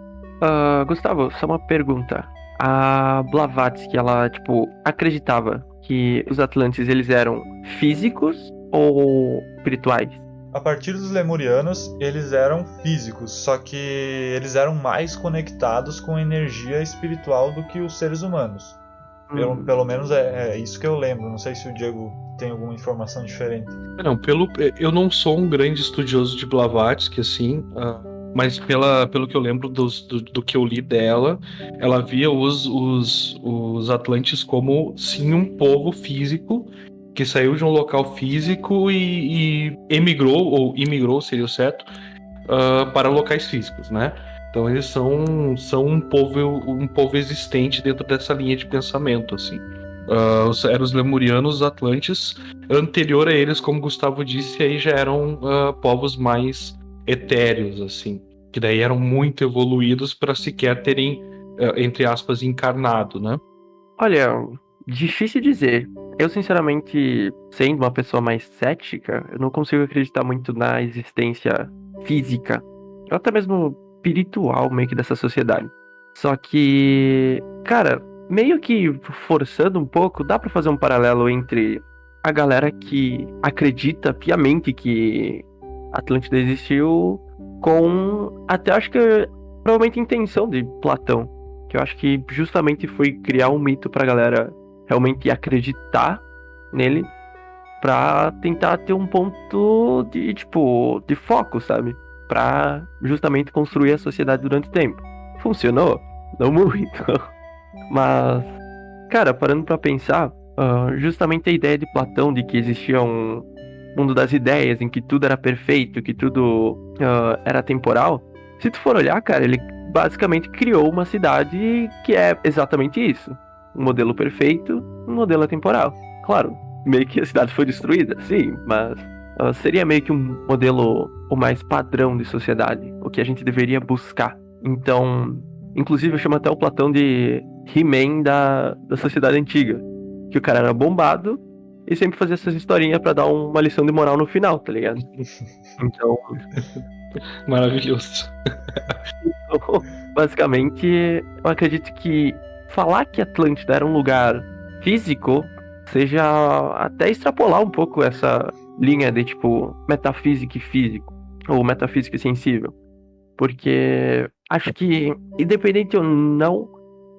Gustavo, só uma pergunta. A Blavatsky, ela, tipo, acreditava que os Atlantes, eles eram físicos ou espirituais? A partir dos lemurianos, eles eram físicos, só que eles eram mais conectados com a energia espiritual do que os seres humanos. Pelo menos é isso que eu lembro. Não sei se o Diego tem alguma informação diferente. Não, eu não sou um grande estudioso de Blavatsky, assim, mas pelo que eu lembro do que eu li dela, ela via os Atlantes como, sim, um povo físico que saiu de um local físico e emigrou, ou imigrou, seria o certo, para locais físicos, né? Então eles são um povo existente dentro dessa linha de pensamento, assim. Eram os lemurianos, os Atlantes. Anterior a eles, como Gustavo disse, aí já eram povos mais etéreos, assim, que daí eram muito evoluídos para sequer terem, entre aspas, encarnado, né? Olha, difícil dizer. Eu, sinceramente, sendo uma pessoa mais cética, eu não consigo acreditar muito na existência física, ou até mesmo espiritual, meio que dessa sociedade. Só que, cara, meio que forçando um pouco, dá pra fazer um paralelo entre a galera que acredita piamente que Atlântida existiu com até acho que provavelmente a intenção de Platão, que eu acho que justamente foi criar um mito pra galera realmente acreditar nele, pra tentar ter um ponto de, tipo, de foco, sabe? Pra justamente construir a sociedade durante o tempo. Funcionou? Não muito. Mas, cara, parando pra pensar, justamente a ideia de Platão de que existia um mundo das ideias, em que tudo era perfeito, que tudo era temporal, se tu for olhar, cara, ele basicamente criou uma cidade que é exatamente isso. Um modelo perfeito, um modelo atemporal. Claro, meio que a cidade foi destruída, sim, mas seria meio que um modelo o mais padrão de sociedade, o que a gente deveria buscar. Então, inclusive eu chamo até o Platão de He-Man da sociedade antiga, que o cara era bombado e sempre fazia essas historinhas pra dar uma lição de moral no final, tá ligado? Então, Maravilhoso. basicamente, eu acredito que falar que Atlântida era um lugar físico seja até extrapolar um pouco essa linha de, tipo, metafísico e físico, ou metafísico e sensível. Porque acho que, independente ou não,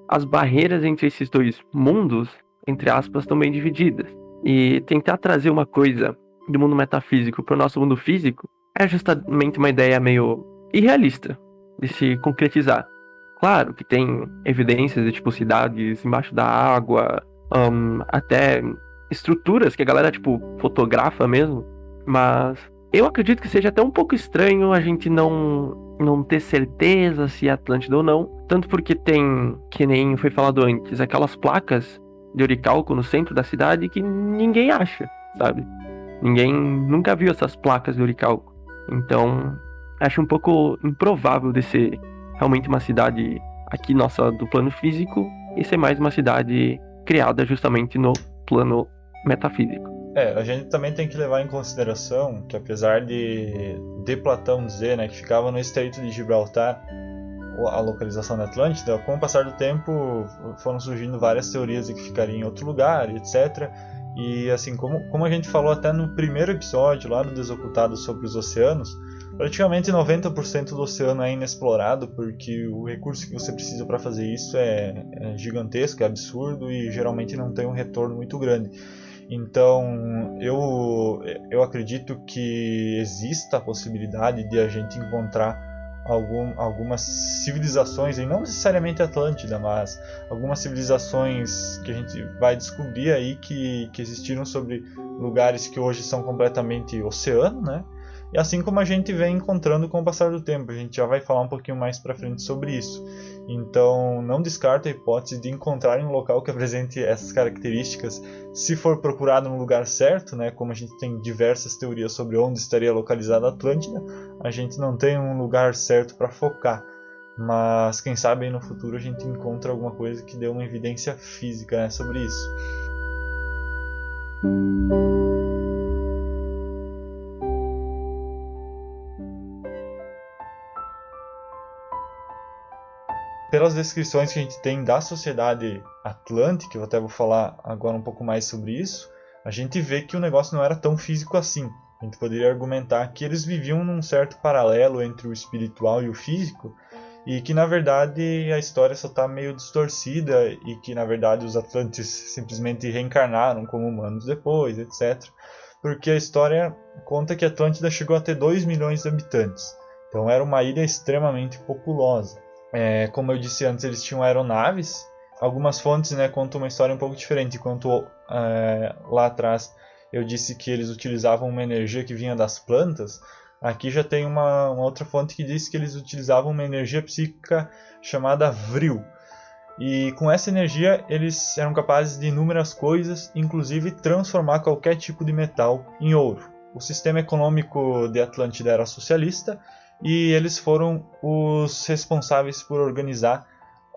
as barreiras entre esses dois mundos, entre aspas, estão bem divididas. E tentar trazer uma coisa do mundo metafísico para o nosso mundo físico é justamente uma ideia meio irrealista de se concretizar. Claro que tem evidências de, tipo, cidades embaixo da água, até estruturas que a galera, tipo, fotografa mesmo, mas eu acredito que seja até um pouco estranho a gente não ter certeza se é Atlântida ou não, tanto porque tem, que nem foi falado antes, aquelas placas de oricalco no centro da cidade que ninguém acha, sabe? Ninguém nunca viu essas placas de oricalco. Então, acho um pouco improvável de ser realmente uma cidade aqui nossa do plano físico e ser mais uma cidade criada justamente no plano metafísico. A gente também tem que levar em consideração que, apesar de Platão dizer, né, que ficava no Estreito de Gibraltar a localização da Atlântida, com o passar do tempo foram surgindo várias teorias de que ficaria em outro lugar, etc. E assim, como a gente falou até no primeiro episódio lá do Desocultado sobre os oceanos, praticamente 90% do oceano é inexplorado, porque o recurso que você precisa para fazer isso é gigantesco, é absurdo e geralmente não tem um retorno muito grande. Então, eu acredito que exista a possibilidade de a gente encontrar algumas civilizações, e não necessariamente Atlântida, mas algumas civilizações que a gente vai descobrir aí que existiram sobre lugares que hoje são completamente oceano, né? E assim como a gente vem encontrando com o passar do tempo, a gente já vai falar um pouquinho mais para frente sobre isso. Então, não descarta a hipótese de encontrar um local que apresente essas características, se for procurado no lugar certo, né? Como a gente tem diversas teorias sobre onde estaria localizada a Atlântida, a gente não tem um lugar certo para focar. Mas quem sabe aí no futuro a gente encontra alguma coisa que dê uma evidência física, né, sobre isso. Pelas descrições que a gente tem da sociedade atlântica, eu até vou falar agora um pouco mais sobre isso, a gente vê que o negócio não era tão físico assim. A gente poderia argumentar que eles viviam num certo paralelo entre o espiritual e o físico, e que na verdade a história só está meio distorcida, e que na verdade os Atlantes simplesmente reencarnaram como humanos depois, etc. Porque a história conta que a Atlântida chegou a ter 2 milhões de habitantes. Então era uma ilha extremamente populosa. Como eu disse antes, eles tinham aeronaves. Algumas fontes, né, contam uma história um pouco diferente. Enquanto lá atrás eu disse que eles utilizavam uma energia que vinha das plantas, aqui já tem uma outra fonte que diz que eles utilizavam uma energia psíquica chamada Vril. E com essa energia eles eram capazes de inúmeras coisas, inclusive transformar qualquer tipo de metal em ouro. O sistema econômico de Atlântida era socialista, e eles foram os responsáveis por organizar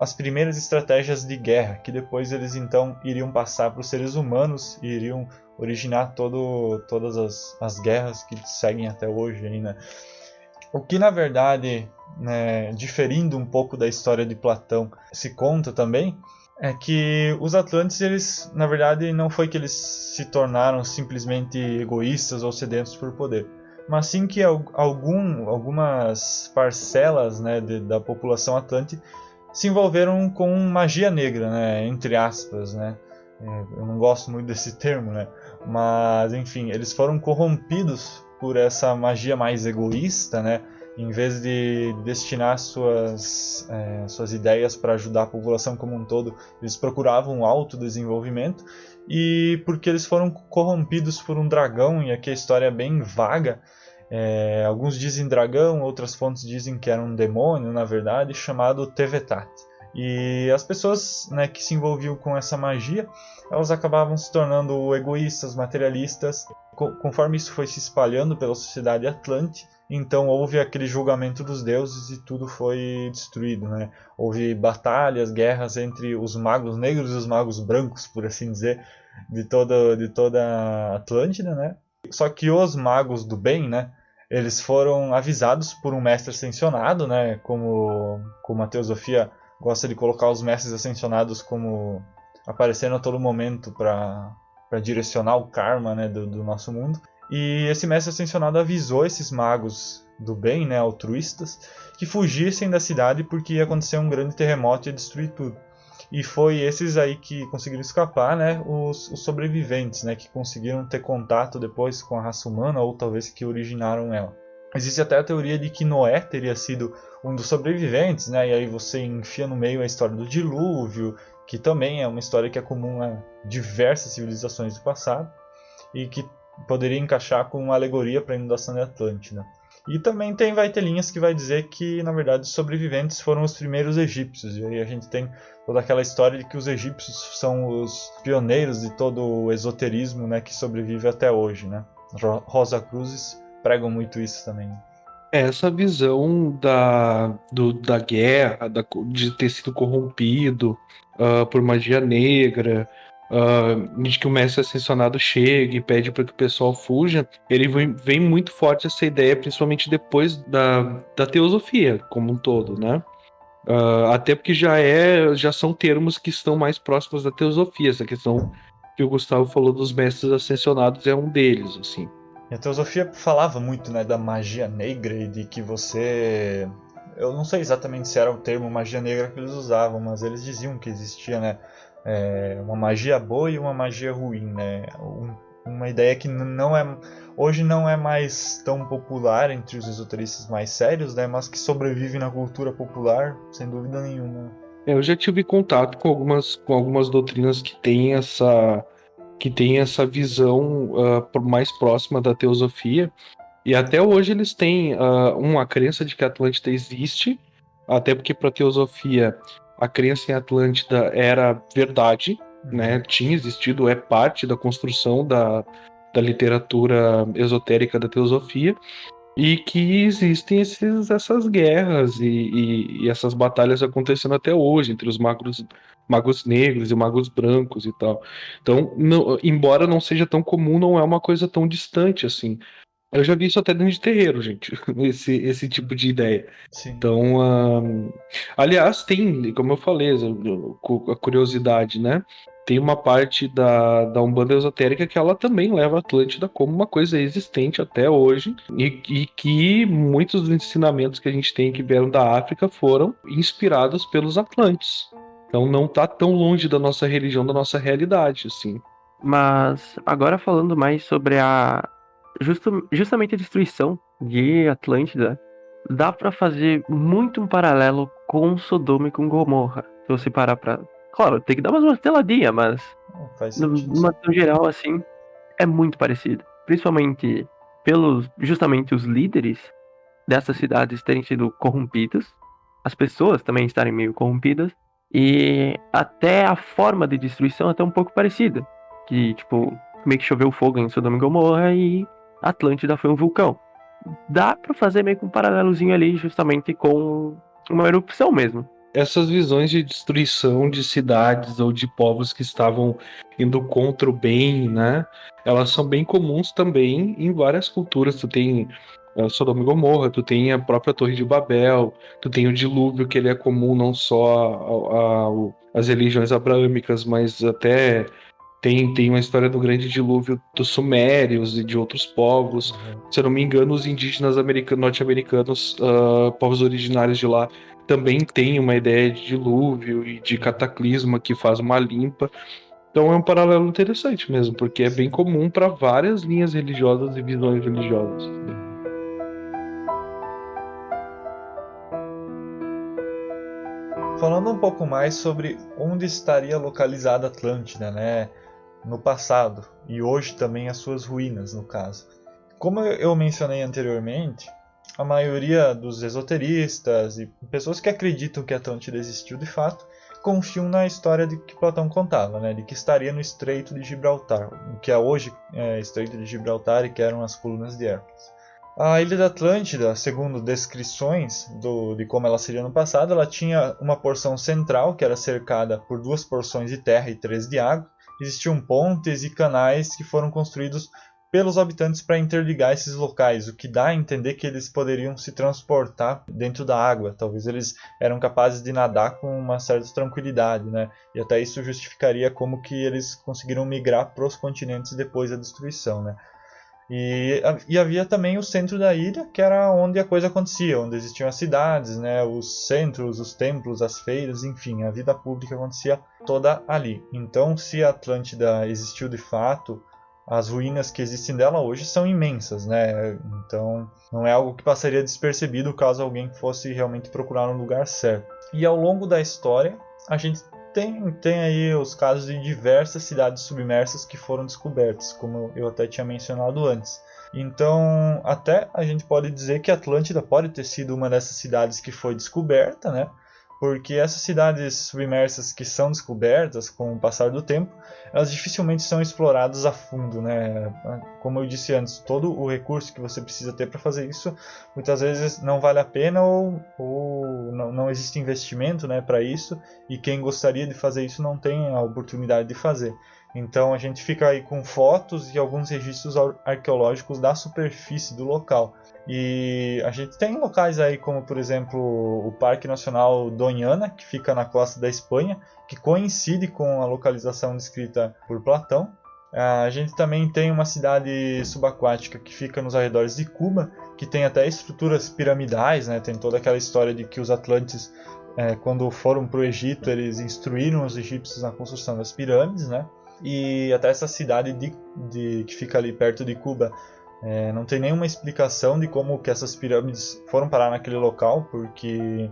as primeiras estratégias de guerra, que depois eles então iriam passar para os seres humanos e iriam originar todas as guerras que seguem até hoje aí, né? O que na verdade, né, diferindo um pouco da história de Platão, se conta também, é que os Atlantes, eles, na verdade, não foi que eles se tornaram simplesmente egoístas ou sedentos por poder, mas sim que algumas parcelas, né, da população atlante se envolveram com magia negra, né, entre aspas, né. Eu não gosto muito desse termo, né, mas enfim, eles foram corrompidos por essa magia mais egoísta, né, em vez de destinar suas ideias para ajudar a população como um todo, eles procuravam o autodesenvolvimento. E porque eles foram corrompidos por um dragão, e aqui a história é bem vaga, alguns dizem dragão, outras fontes dizem que era um demônio, na verdade, chamado Tevetat. E as pessoas, né, que se envolviam com essa magia, elas acabavam se tornando egoístas, materialistas. Conforme isso foi se espalhando pela sociedade atlante, então houve aquele julgamento dos deuses e tudo foi destruído, né? Houve batalhas, guerras entre os magos negros e os magos brancos, por assim dizer, de toda a Atlântida, né? Só que os magos do bem, né, eles foram avisados por um mestre ascensionado, né, como a teosofia gosta de colocar os mestres ascensionados como aparecendo a todo momento para direcionar o karma, né, do nosso mundo. E esse mestre ascensionado avisou esses magos do bem, né, altruístas, que fugissem da cidade porque ia acontecer um grande terremoto e ia destruir tudo. E foi esses aí que conseguiram escapar, né, os sobreviventes, né, que conseguiram ter contato depois com a raça humana, ou talvez que originaram ela. Existe até a teoria de que Noé teria sido um dos sobreviventes, né, e aí você enfia no meio a história do dilúvio, que também é uma história que é comum a diversas civilizações do passado, e que poderia encaixar com uma alegoria para a inundação da Atlântida. E também vai ter linhas que vai dizer que, na verdade, os sobreviventes foram os primeiros egípcios. E aí a gente tem toda aquela história de que os egípcios são os pioneiros de todo o esoterismo, né, que sobrevive até hoje, né? Rosa Cruzes pregam muito isso também. Essa visão da guerra, de ter sido corrompido por magia negra, de que o mestre ascensionado chega e pede para que o pessoal fuja, ele vem muito forte essa ideia, principalmente depois da teosofia como um todo, né? Até porque já são termos que estão mais próximos da teosofia. Essa questão que o Gustavo falou dos mestres ascensionados é um deles, assim. E a teosofia falava muito, né, da magia negra e de que você... Eu não sei exatamente se era o termo magia negra que eles usavam, mas eles diziam que existia, né, uma magia boa e uma magia ruim, né? Um uma ideia que hoje não é mais tão popular entre os esoteristas mais sérios, né, mas que sobrevive na cultura popular, sem dúvida nenhuma. Eu já tive contato com algumas doutrinas que têm essa visão mais próxima da teosofia, e até hoje eles têm uma crença de que a Atlântida existe, até porque para a teosofia a crença em Atlântida era verdade, né? Tinha existido, é parte da construção da literatura esotérica da teosofia, e que existem essas guerras e essas batalhas acontecendo até hoje entre os magos negros e magos brancos e tal. Então, embora não seja tão comum, não é uma coisa tão distante assim. Eu já vi isso até dentro de terreiro, gente, esse tipo de ideia. Sim. Então, aliás, tem, como eu falei, a curiosidade, né? Tem uma parte da Umbanda esotérica que ela também leva a Atlântida como uma coisa existente até hoje, e que muitos dos ensinamentos que a gente tem que vieram da África foram inspirados pelos Atlantes. Então não está tão longe da nossa religião, da nossa realidade, assim. Mas agora falando mais sobre justamente a destruição de Atlântida, dá pra fazer muito um paralelo com Sodoma e com Gomorra. Se você parar pra... Claro, tem que dar umas marteladinhas, mas Faz sentido. numa visão geral, assim, é muito parecido. Principalmente pelos, justamente os líderes dessas cidades terem sido corrompidos, as pessoas também estarem meio corrompidas, e até a forma de destruição é até um pouco parecida. Que, tipo, meio que choveu fogo em Sodoma e Gomorra e Atlântida foi um vulcão. Dá pra fazer meio que um paralelozinho ali, justamente com uma erupção mesmo. Essas visões de destruição de cidades ou de povos que estavam indo contra o bem, né? Elas são bem comuns também em várias culturas. Tu tem Sodoma e Gomorra, tu tem a própria Torre de Babel, tu tem o dilúvio, que ele é comum não só às religiões abraâmicas, mas até tem uma história do grande dilúvio dos sumérios e de outros povos. Se eu não me engano, os indígenas norte-americanos, povos originários de lá, também têm uma ideia de dilúvio e de cataclisma que faz uma limpa. Então é um paralelo interessante mesmo, porque é bem comum para várias linhas religiosas e visões religiosas. Falando um pouco mais sobre onde estaria localizada a Atlântida, né, no passado, e hoje também as suas ruínas, no caso. Como eu mencionei anteriormente, a maioria dos esoteristas e pessoas que acreditam que a Atlântida existiu de fato, confiam na história de que Platão contava, né, de que estaria no Estreito de Gibraltar, o que é hoje Estreito de Gibraltar e que eram as Colunas de Hércules. A Ilha da Atlântida, segundo descrições de como ela seria no passado, ela tinha uma porção central que era cercada por 2 porções de terra e 3 de água. Existiam pontes e canais que foram construídos pelos habitantes para interligar esses locais, o que dá a entender que eles poderiam se transportar dentro da água. Talvez eles eram capazes de nadar com uma certa tranquilidade, né? E até isso justificaria como que eles conseguiram migrar para os continentes depois da destruição, né? E havia também o centro da ilha, que era onde a coisa acontecia, onde existiam as cidades, né, os centros, os templos, as feiras, enfim, a vida pública acontecia toda ali. Então, se a Atlântida existiu de fato, as ruínas que existem dela hoje são imensas, né? Então, não é algo que passaria despercebido caso alguém fosse realmente procurar um lugar certo. E ao longo da história, a gente tem aí os casos de diversas cidades submersas que foram descobertas, como eu até tinha mencionado antes. Então, até a gente pode dizer que Atlântida pode ter sido uma dessas cidades que foi descoberta, né? Porque essas cidades submersas que são descobertas com o passar do tempo, elas dificilmente são exploradas a fundo, né? Como eu disse antes, todo o recurso que você precisa ter para fazer isso, muitas vezes não vale a pena ou não existe investimento, né, para isso, e quem gostaria de fazer isso não tem a oportunidade de fazer. Então a gente fica aí com fotos e alguns registros arqueológicos da superfície do local. E a gente tem locais aí como, por exemplo, o Parque Nacional Doñana, que fica na costa da Espanha, que coincide com a localização descrita por Platão. A gente também tem uma cidade subaquática que fica nos arredores de Cuba, que tem até estruturas piramidais, né? Tem toda aquela história de que os atlantes, quando foram para o Egito, eles instruíram os egípcios na construção das pirâmides, né? E até essa cidade que fica ali perto de Cuba, não tem nenhuma explicação de como que essas pirâmides foram parar naquele local, porque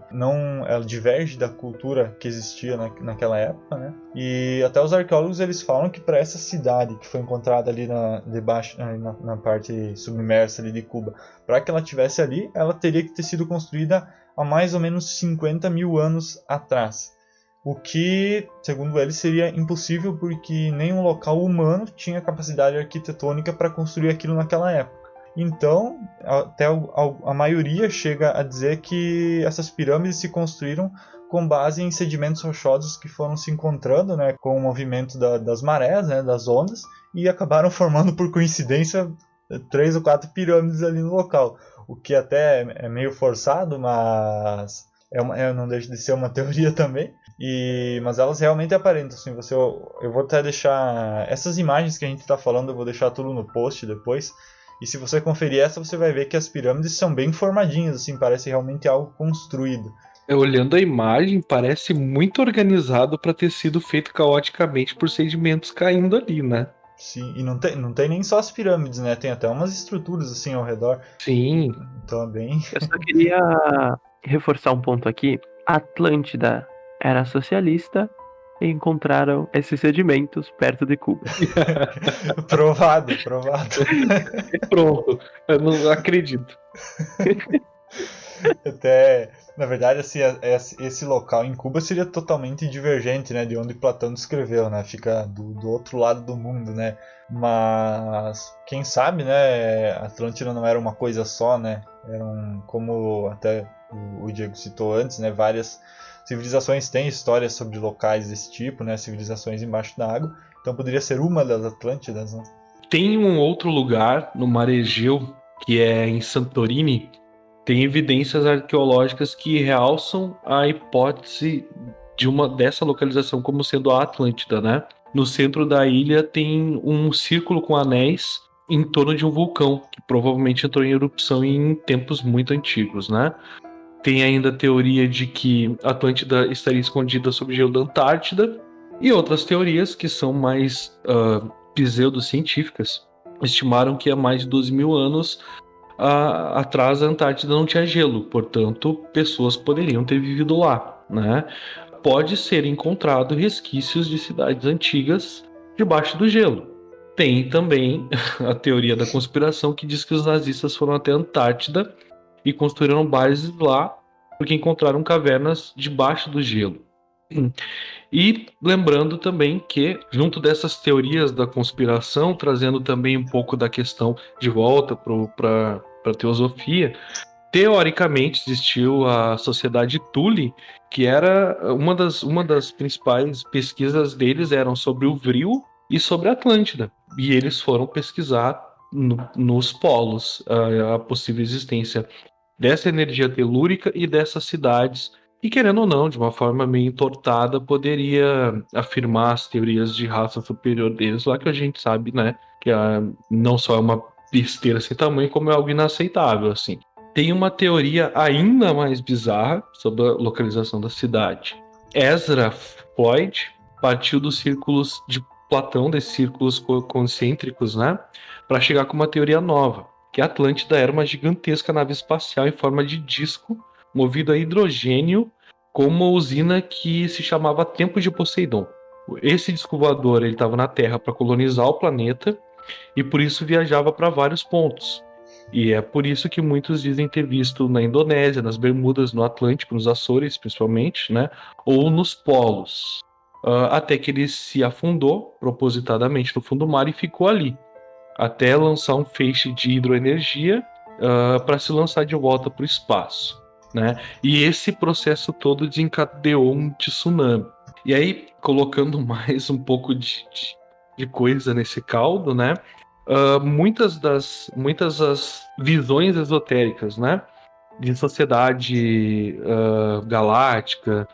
ela diverge da cultura que existia naquela época, né? E até os arqueólogos eles falam que para essa cidade que foi encontrada ali debaixo, na parte submersa ali de Cuba, para que ela estivesse ali, ela teria que ter sido construída há mais ou menos 50 mil anos atrás. O que, segundo eles, seria impossível porque nenhum local humano tinha capacidade arquitetônica para construir aquilo naquela época. Então, até a maioria chega a dizer que essas pirâmides se construíram com base em sedimentos rochosos que foram se encontrando, né, com o movimento das marés, né, das ondas, e acabaram formando, por coincidência, 3 ou 4 pirâmides ali no local. O que até é meio forçado, mas não deixa de ser uma teoria também. Mas elas realmente aparentam, assim, eu vou até deixar essas imagens que a gente está falando, eu vou deixar tudo no post depois, e se você conferir essa, você vai ver que as pirâmides são bem formadinhas, assim, parece realmente algo construído. Olhando a imagem, parece muito organizado para ter sido feito caoticamente por sedimentos caindo ali, né? Sim, e não tem nem só as pirâmides, né? Tem até umas estruturas assim ao redor. Sim. Então é bem... Eu só queria reforçar um ponto aqui. Atlântida era socialista e encontraram esses sedimentos perto de Cuba. Provado. Pronto, eu não acredito. Até, na verdade, assim, esse local em Cuba seria totalmente divergente, né, de onde Platão descreveu, né? Fica do outro lado do mundo, né? Mas quem sabe, né? Atlântida não era uma coisa só, né? Como até o Diego citou antes, né? Várias civilizações têm histórias sobre locais desse tipo, né? Civilizações embaixo da água. Então poderia ser uma das Atlântidas, né? Tem um outro lugar no Mar Egeu, que é em Santorini. Tem evidências arqueológicas que realçam a hipótese dessa localização como sendo a Atlântida, né? No centro da ilha tem um círculo com anéis em torno de um vulcão, que provavelmente entrou em erupção em tempos muito antigos, né? Tem ainda a teoria de que a Atlântida estaria escondida sob o gelo da Antártida, e outras teorias que são mais pseudocientíficas estimaram que há mais de 12 mil anos atrás a Antártida não tinha gelo, portanto pessoas poderiam ter vivido lá, né? Pode ser encontrado resquícios de cidades antigas debaixo do gelo. Tem também a teoria da conspiração que diz que os nazistas foram até a Antártida e construíram bases lá porque encontraram cavernas debaixo do gelo. E lembrando também que, junto dessas teorias da conspiração, trazendo também um pouco da questão de volta para a teosofia, teoricamente existiu a Sociedade Thule, que era uma das principais pesquisas deles eram sobre o Vril e sobre a Atlântida. E eles foram pesquisar nos polos a possível existência dessa energia telúrica e dessas cidades. E querendo ou não, de uma forma meio entortada, poderia afirmar as teorias de raça superior deles lá, que a gente sabe, né, que não só é uma besteira sem tamanho, como é algo inaceitável, assim. Tem uma teoria ainda mais bizarra sobre a localização da cidade. Ezra Floyd partiu dos círculos de Platão, desses círculos concêntricos, né, para chegar com uma teoria nova, que a Atlântida era uma gigantesca nave espacial em forma de disco, movido a hidrogênio, com uma usina que se chamava Tempo de Poseidon. Esse disco voador estava na Terra para colonizar o planeta e por isso viajava para vários pontos. E é por isso que muitos dizem ter visto na Indonésia, nas Bermudas, no Atlântico, nos Açores principalmente, né? Ou nos polos. Até que ele se afundou propositadamente no fundo do mar e ficou ali, até lançar um feixe de hidroenergia para se lançar de volta para o espaço, né? E esse processo todo desencadeou um tsunami. E aí, colocando mais um pouco de coisa nesse caldo, né? Muitas das visões esotéricas, né, de sociedade galáctica,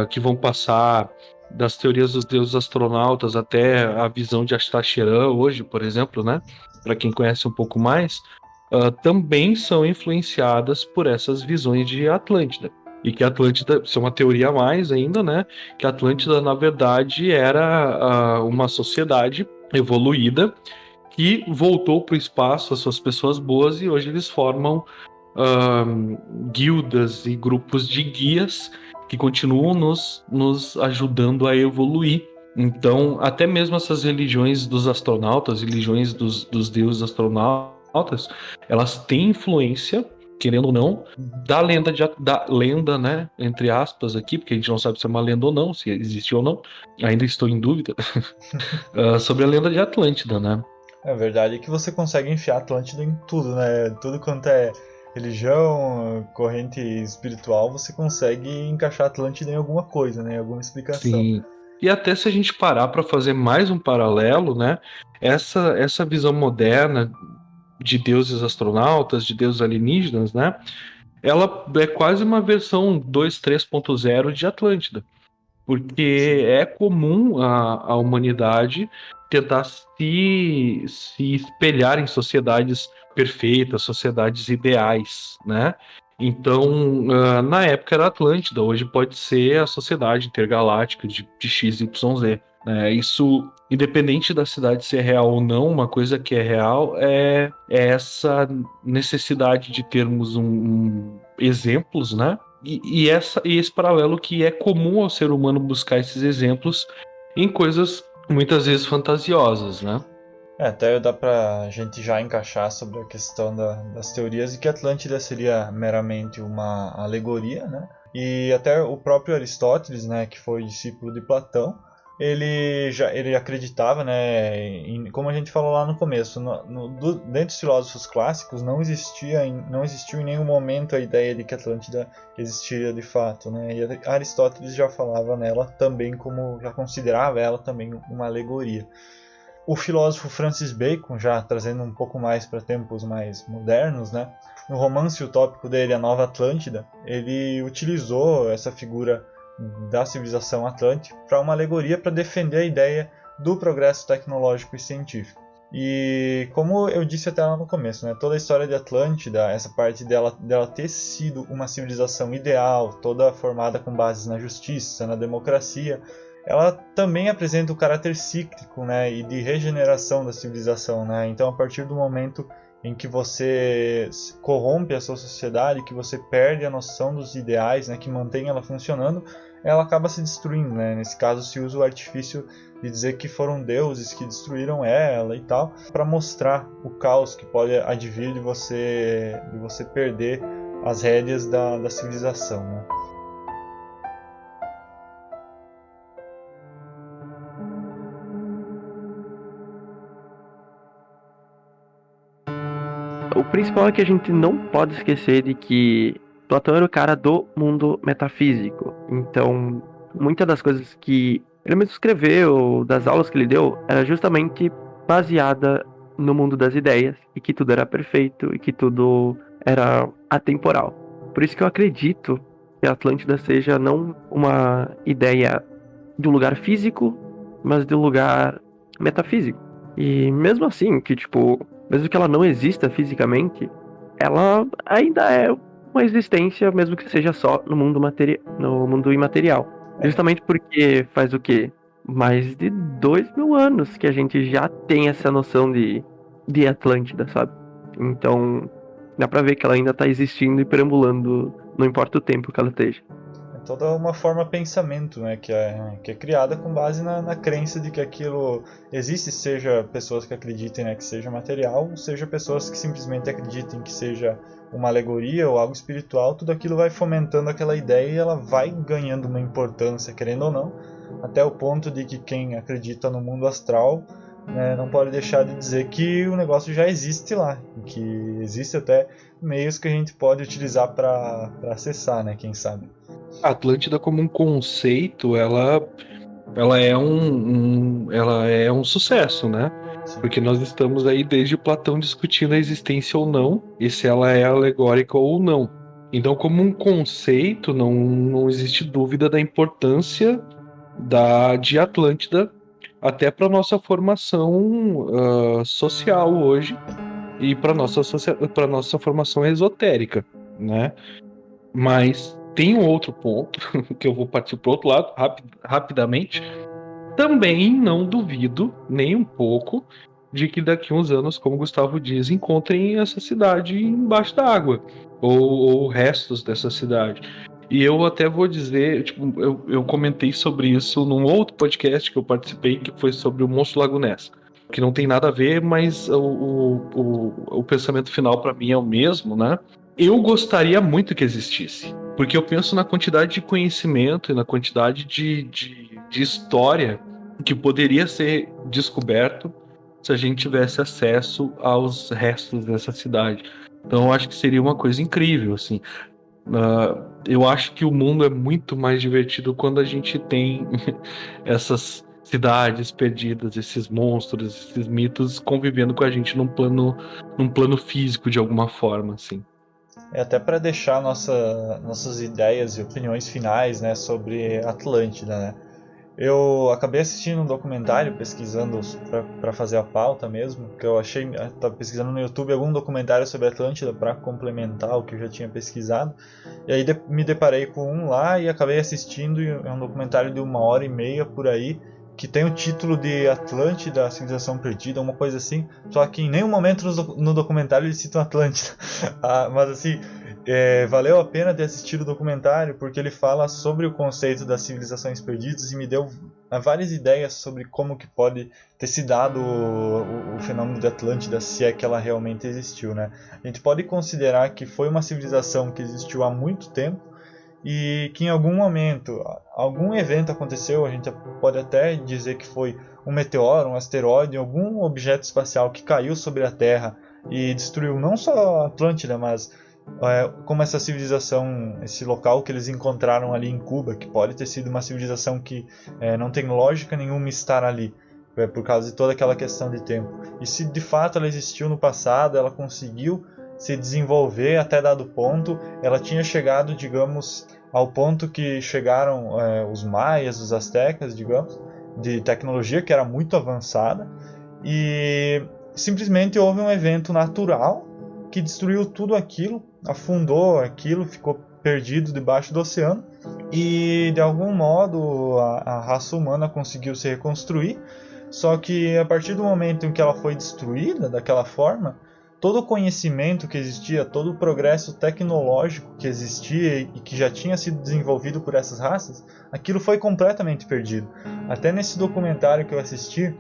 que vão passar das teorias dos deuses astronautas até a visão de Astacheran hoje, por exemplo, né, para quem conhece um pouco mais, também são influenciadas por essas visões de Atlântida. e que a Atlântida, isso é uma teoria a mais ainda, né? Que a Atlântida, na verdade, era uma sociedade evoluída que voltou para o espaço, as suas pessoas boas, e hoje eles formam guildas e grupos de guias que continuam nos ajudando a evoluir. Então, até mesmo essas religiões dos astronautas, religiões dos deuses astronautas, elas têm influência, querendo ou não, da lenda, né, entre aspas aqui, porque a gente não sabe se é uma lenda ou não, se existe ou não, ainda estou em dúvida, sobre a lenda de Atlântida, né? A verdade é que você consegue enfiar Atlântida em tudo, né? Tudo quanto é religião, corrente espiritual, você consegue encaixar Atlântida em alguma coisa, né? Em alguma explicação. Sim. E até se a gente parar para fazer mais um paralelo, né? Essa visão moderna de deuses astronautas, de deuses alienígenas, né? Ela é quase uma versão 2.3.0 de Atlântida, porque é comum a humanidade tentar se espelhar em sociedades perfeitas, sociedades ideais, né? Então, na época era Atlântida, hoje pode ser a sociedade intergaláctica de XYZ. Né? Isso, independente da cidade ser real ou não, uma coisa que é real é essa necessidade de termos exemplos, né? E esse paralelo que é comum ao ser humano buscar esses exemplos em coisas muitas vezes fantasiosas, né? Até dá pra gente já encaixar sobre a questão das teorias de que Atlântida seria meramente uma alegoria, né? E até o próprio Aristóteles, né, que foi discípulo de Platão, ele acreditava, né, como a gente falou lá no começo, dentro dos filósofos clássicos não existiu em nenhum momento a ideia de que Atlântida existiria de fato, né, e Aristóteles já falava nela também já considerava ela também uma alegoria. O filósofo Francis Bacon, já trazendo um pouco mais para tempos mais modernos, né, no romance utópico dele, A Nova Atlântida, ele utilizou essa figura da civilização atlântica para uma alegoria para defender a ideia do progresso tecnológico e científico. E como eu disse até lá no começo, né, toda a história de Atlântida, essa parte dela ter sido uma civilização ideal, toda formada com bases na justiça, na democracia, ela também apresenta o caráter cíclico, né, e de regeneração da civilização. Né? Então, a partir do momento em que você corrompe a sua sociedade, que você perde a noção dos ideais, né, que mantém ela funcionando, ela acaba se destruindo. Né? Nesse caso, se usa o artifício de dizer que foram deuses que destruíram ela e tal, para mostrar o caos que pode advir de você perder as rédeas da civilização. Né? O principal é que a gente não pode esquecer de que Platão era o cara do mundo metafísico. Então, muitas das coisas que ele mesmo escreveu, das aulas que ele deu, era justamente baseada no mundo das ideias, e que tudo era perfeito, e que tudo era atemporal. Por isso que eu acredito que a Atlântida seja não uma ideia de um lugar físico, mas de um lugar metafísico. E mesmo assim, que tipo, mesmo que ela não exista fisicamente, ela ainda é uma existência, mesmo que seja só no mundo imaterial. Justamente porque faz o quê? Mais de 2000 anos que a gente já tem essa noção de Atlântida, sabe? Então, dá pra ver que ela ainda tá existindo e perambulando, não importa o tempo que ela esteja. É toda uma forma de pensamento, né, que é criada com base na crença de que aquilo existe, seja pessoas que acreditem, né, que seja material, seja pessoas que simplesmente acreditem que seja uma alegoria ou algo espiritual. Tudo aquilo vai fomentando aquela ideia e ela vai ganhando uma importância, querendo ou não, até o ponto de que quem acredita no mundo astral, né, não pode deixar de dizer que o negócio já existe lá, que existe até meios que a gente pode utilizar para acessar, né, quem sabe. A Atlântida como um conceito, ela é um sucesso, né? Sim. Porque nós estamos aí desde Platão discutindo a existência ou não, e se ela é alegórica ou não. Então, como um conceito, não existe dúvida da importância de Atlântida até para nossa formação social hoje e para nossa formação esotérica, né? Mas tem um outro ponto, que eu vou partir para o outro lado rapidamente. Também não duvido, nem um pouco, de que daqui a uns anos, como o Gustavo diz, encontrem essa cidade embaixo da água, ou restos dessa cidade. E eu até vou dizer, tipo, eu comentei sobre isso num outro podcast que eu participei, que foi sobre o Monstro Lago Ness, que não tem nada a ver, mas o pensamento final para mim é o mesmo, né? Eu gostaria muito que existisse, porque eu penso na quantidade de conhecimento e na quantidade de história que poderia ser descoberto se a gente tivesse acesso aos restos dessa cidade. Então eu acho que seria uma coisa incrível, assim. Eu acho que o mundo é muito mais divertido quando a gente tem essas cidades perdidas, esses monstros, esses mitos convivendo com a gente num plano físico de alguma forma, assim. Até para deixar nossas ideias e opiniões finais, né, sobre Atlântida, né? Eu acabei assistindo um documentário pesquisando para fazer a pauta mesmo, que eu achei, estava pesquisando no YouTube algum documentário sobre Atlântida para complementar o que eu já tinha pesquisado. E aí me deparei com um lá e acabei assistindo, e é um documentário de 1h30 por aí, que tem o título de Atlântida, a Civilização Perdida, uma coisa assim, só que em nenhum momento no documentário eles citam Atlântida. Mas assim, valeu a pena ter assistido o documentário, porque ele fala sobre o conceito das civilizações perdidas e me deu várias ideias sobre como que pode ter se dado o fenômeno de Atlântida, se é que ela realmente existiu, né? A gente pode considerar que foi uma civilização que existiu há muito tempo, e que em algum momento, algum evento aconteceu, a gente pode até dizer que foi um meteoro, um asteroide, algum objeto espacial que caiu sobre a Terra e destruiu não só a Atlântida, mas como essa civilização, esse local que eles encontraram ali em Cuba, que pode ter sido uma civilização que não tem lógica nenhuma estar ali, por causa de toda aquela questão de tempo. E se de fato ela existiu no passado, ela conseguiu se desenvolver até dado ponto, ela tinha chegado, digamos, ao ponto que chegaram os maias, os astecas, digamos, de tecnologia que era muito avançada, e simplesmente houve um evento natural que destruiu tudo aquilo, afundou aquilo, ficou perdido debaixo do oceano, e de algum modo a raça humana conseguiu se reconstruir, só que a partir do momento em que ela foi destruída daquela forma, todo o conhecimento que existia, todo o progresso tecnológico que existia e que já tinha sido desenvolvido por essas raças, aquilo foi completamente perdido. Até nesse documentário que eu assisti,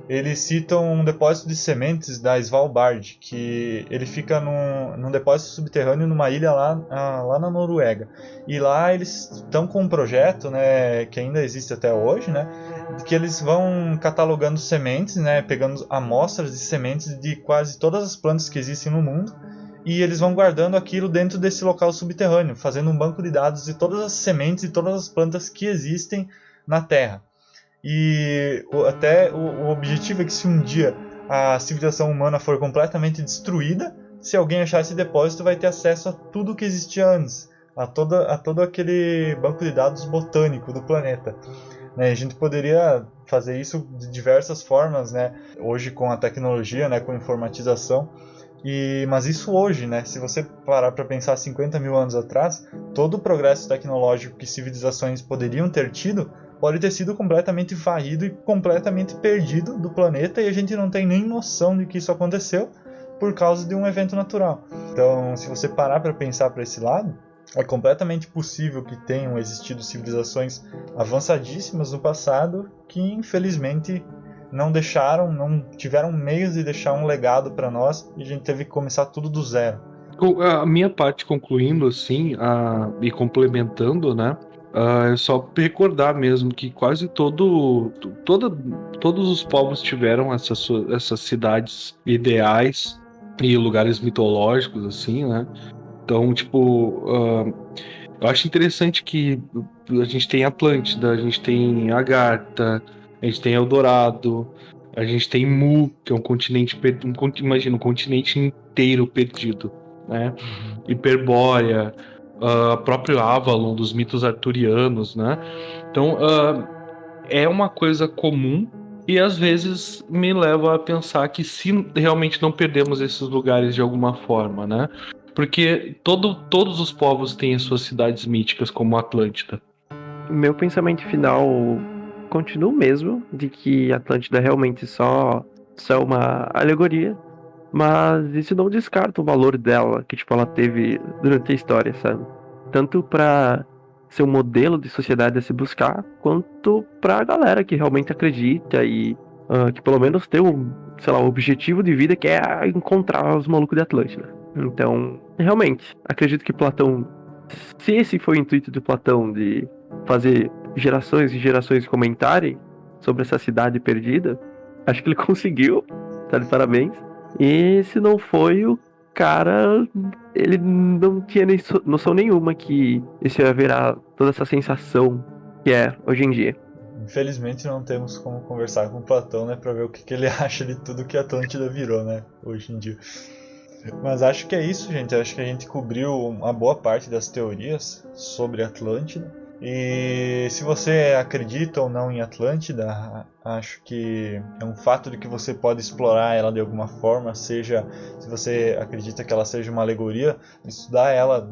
eles citam um depósito de sementes da Svalbard, que ele fica num depósito subterrâneo numa ilha lá na Noruega. E lá eles estão com um projeto, né, que ainda existe até hoje, né, que eles vão catalogando sementes, né, pegando amostras de sementes de quase todas as plantas que existem no mundo, e eles vão guardando aquilo dentro desse local subterrâneo, fazendo um banco de dados de todas as sementes e todas as plantas que existem na Terra. E até o objetivo é que se um dia a civilização humana for completamente destruída, se alguém achar esse depósito, vai ter acesso a tudo que existia antes, a todo aquele banco de dados botânico do planeta. A gente poderia fazer isso de diversas formas, né? Hoje com a tecnologia, né? Com a informatização. Mas isso hoje, né? Se você parar para pensar 50 mil anos atrás, todo o progresso tecnológico que civilizações poderiam ter tido pode ter sido completamente varrido e completamente perdido do planeta, e a gente não tem nem noção de que isso aconteceu por causa de um evento natural. Então, se você parar para pensar para esse lado, é completamente possível que tenham existido civilizações avançadíssimas no passado que infelizmente não tiveram meios de deixar um legado para nós, e a gente teve que começar tudo do zero. A minha parte concluindo assim, e complementando, né? É só recordar mesmo que quase todos os povos tiveram essas cidades ideais e lugares mitológicos, assim, né? Então, tipo, eu acho interessante que a gente tem Atlântida, a gente tem Agartha, a gente tem Eldorado, a gente tem Mu, que é um continente, imagina, um continente inteiro perdido, né? Hiperbórea, próprio Avalon dos mitos arturianos, né? Então, é uma coisa comum e às vezes me leva a pensar que se realmente não perdemos esses lugares de alguma forma, né? Porque todos os povos têm as suas cidades míticas, como Atlântida. Meu pensamento final continua o mesmo, de que Atlântida realmente só é uma alegoria, mas isso não descarta o valor dela, que tipo, ela teve durante a história, sabe? Tanto pra ser um modelo de sociedade a se buscar, quanto pra galera que realmente acredita e que pelo menos tem um, sei lá, um objetivo de vida que é encontrar os malucos de Atlântida. Então, realmente, acredito que Platão, se esse foi o intuito de Platão de fazer gerações e gerações comentarem sobre essa cidade perdida, acho que ele conseguiu, tá de parabéns. E se não foi, o cara, ele não tinha nem noção nenhuma que isso ia virar toda essa sensação que é hoje em dia. Infelizmente não temos como conversar com Platão, né, para ver o que ele acha de tudo que a Atlântida virou, né, hoje em dia. Mas acho que é isso, gente. Acho que a gente cobriu uma boa parte das teorias sobre Atlântida. E se você acredita ou não em Atlântida, acho que é um fato de que você pode explorar ela de alguma forma, seja se você acredita que ela seja uma alegoria, estudar ela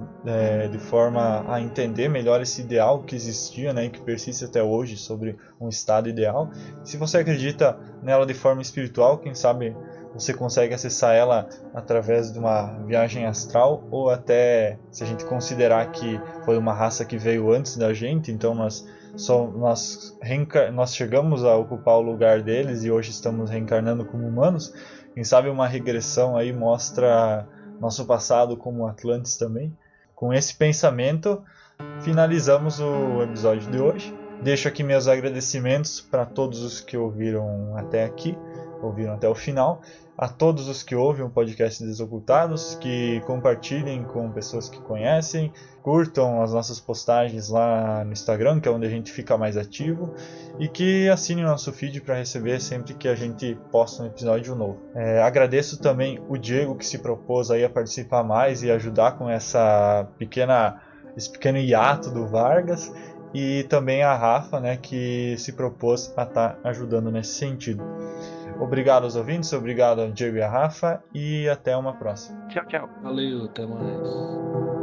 de forma a entender melhor esse ideal que existia, né, e que persiste até hoje sobre um estado ideal. Se você acredita nela de forma espiritual, quem sabe você consegue acessar ela através de uma viagem astral, ou até, se a gente considerar que foi uma raça que veio antes da gente, então nós chegamos a ocupar o lugar deles e hoje estamos reencarnando como humanos. Quem sabe uma regressão aí mostra nosso passado como Atlantes também. Com esse pensamento, finalizamos o episódio de hoje. Deixo aqui meus agradecimentos para todos os que ouviram até aqui, ouviram até o final. A todos os que ouvem o podcast Desocultados, que compartilhem com pessoas que conhecem, curtam as nossas postagens lá no Instagram, que é onde a gente fica mais ativo, e que assinem o nosso feed para receber sempre que a gente posta um episódio novo. Agradeço também o Diego, que se propôs aí a participar mais e ajudar com esse pequeno hiato do Vargas, e também a Rafa, né, que se propôs a estar ajudando nesse sentido. Obrigado aos ouvintes, obrigado ao Diego e a Rafa, e até uma próxima. Tchau, tchau. Valeu, até mais.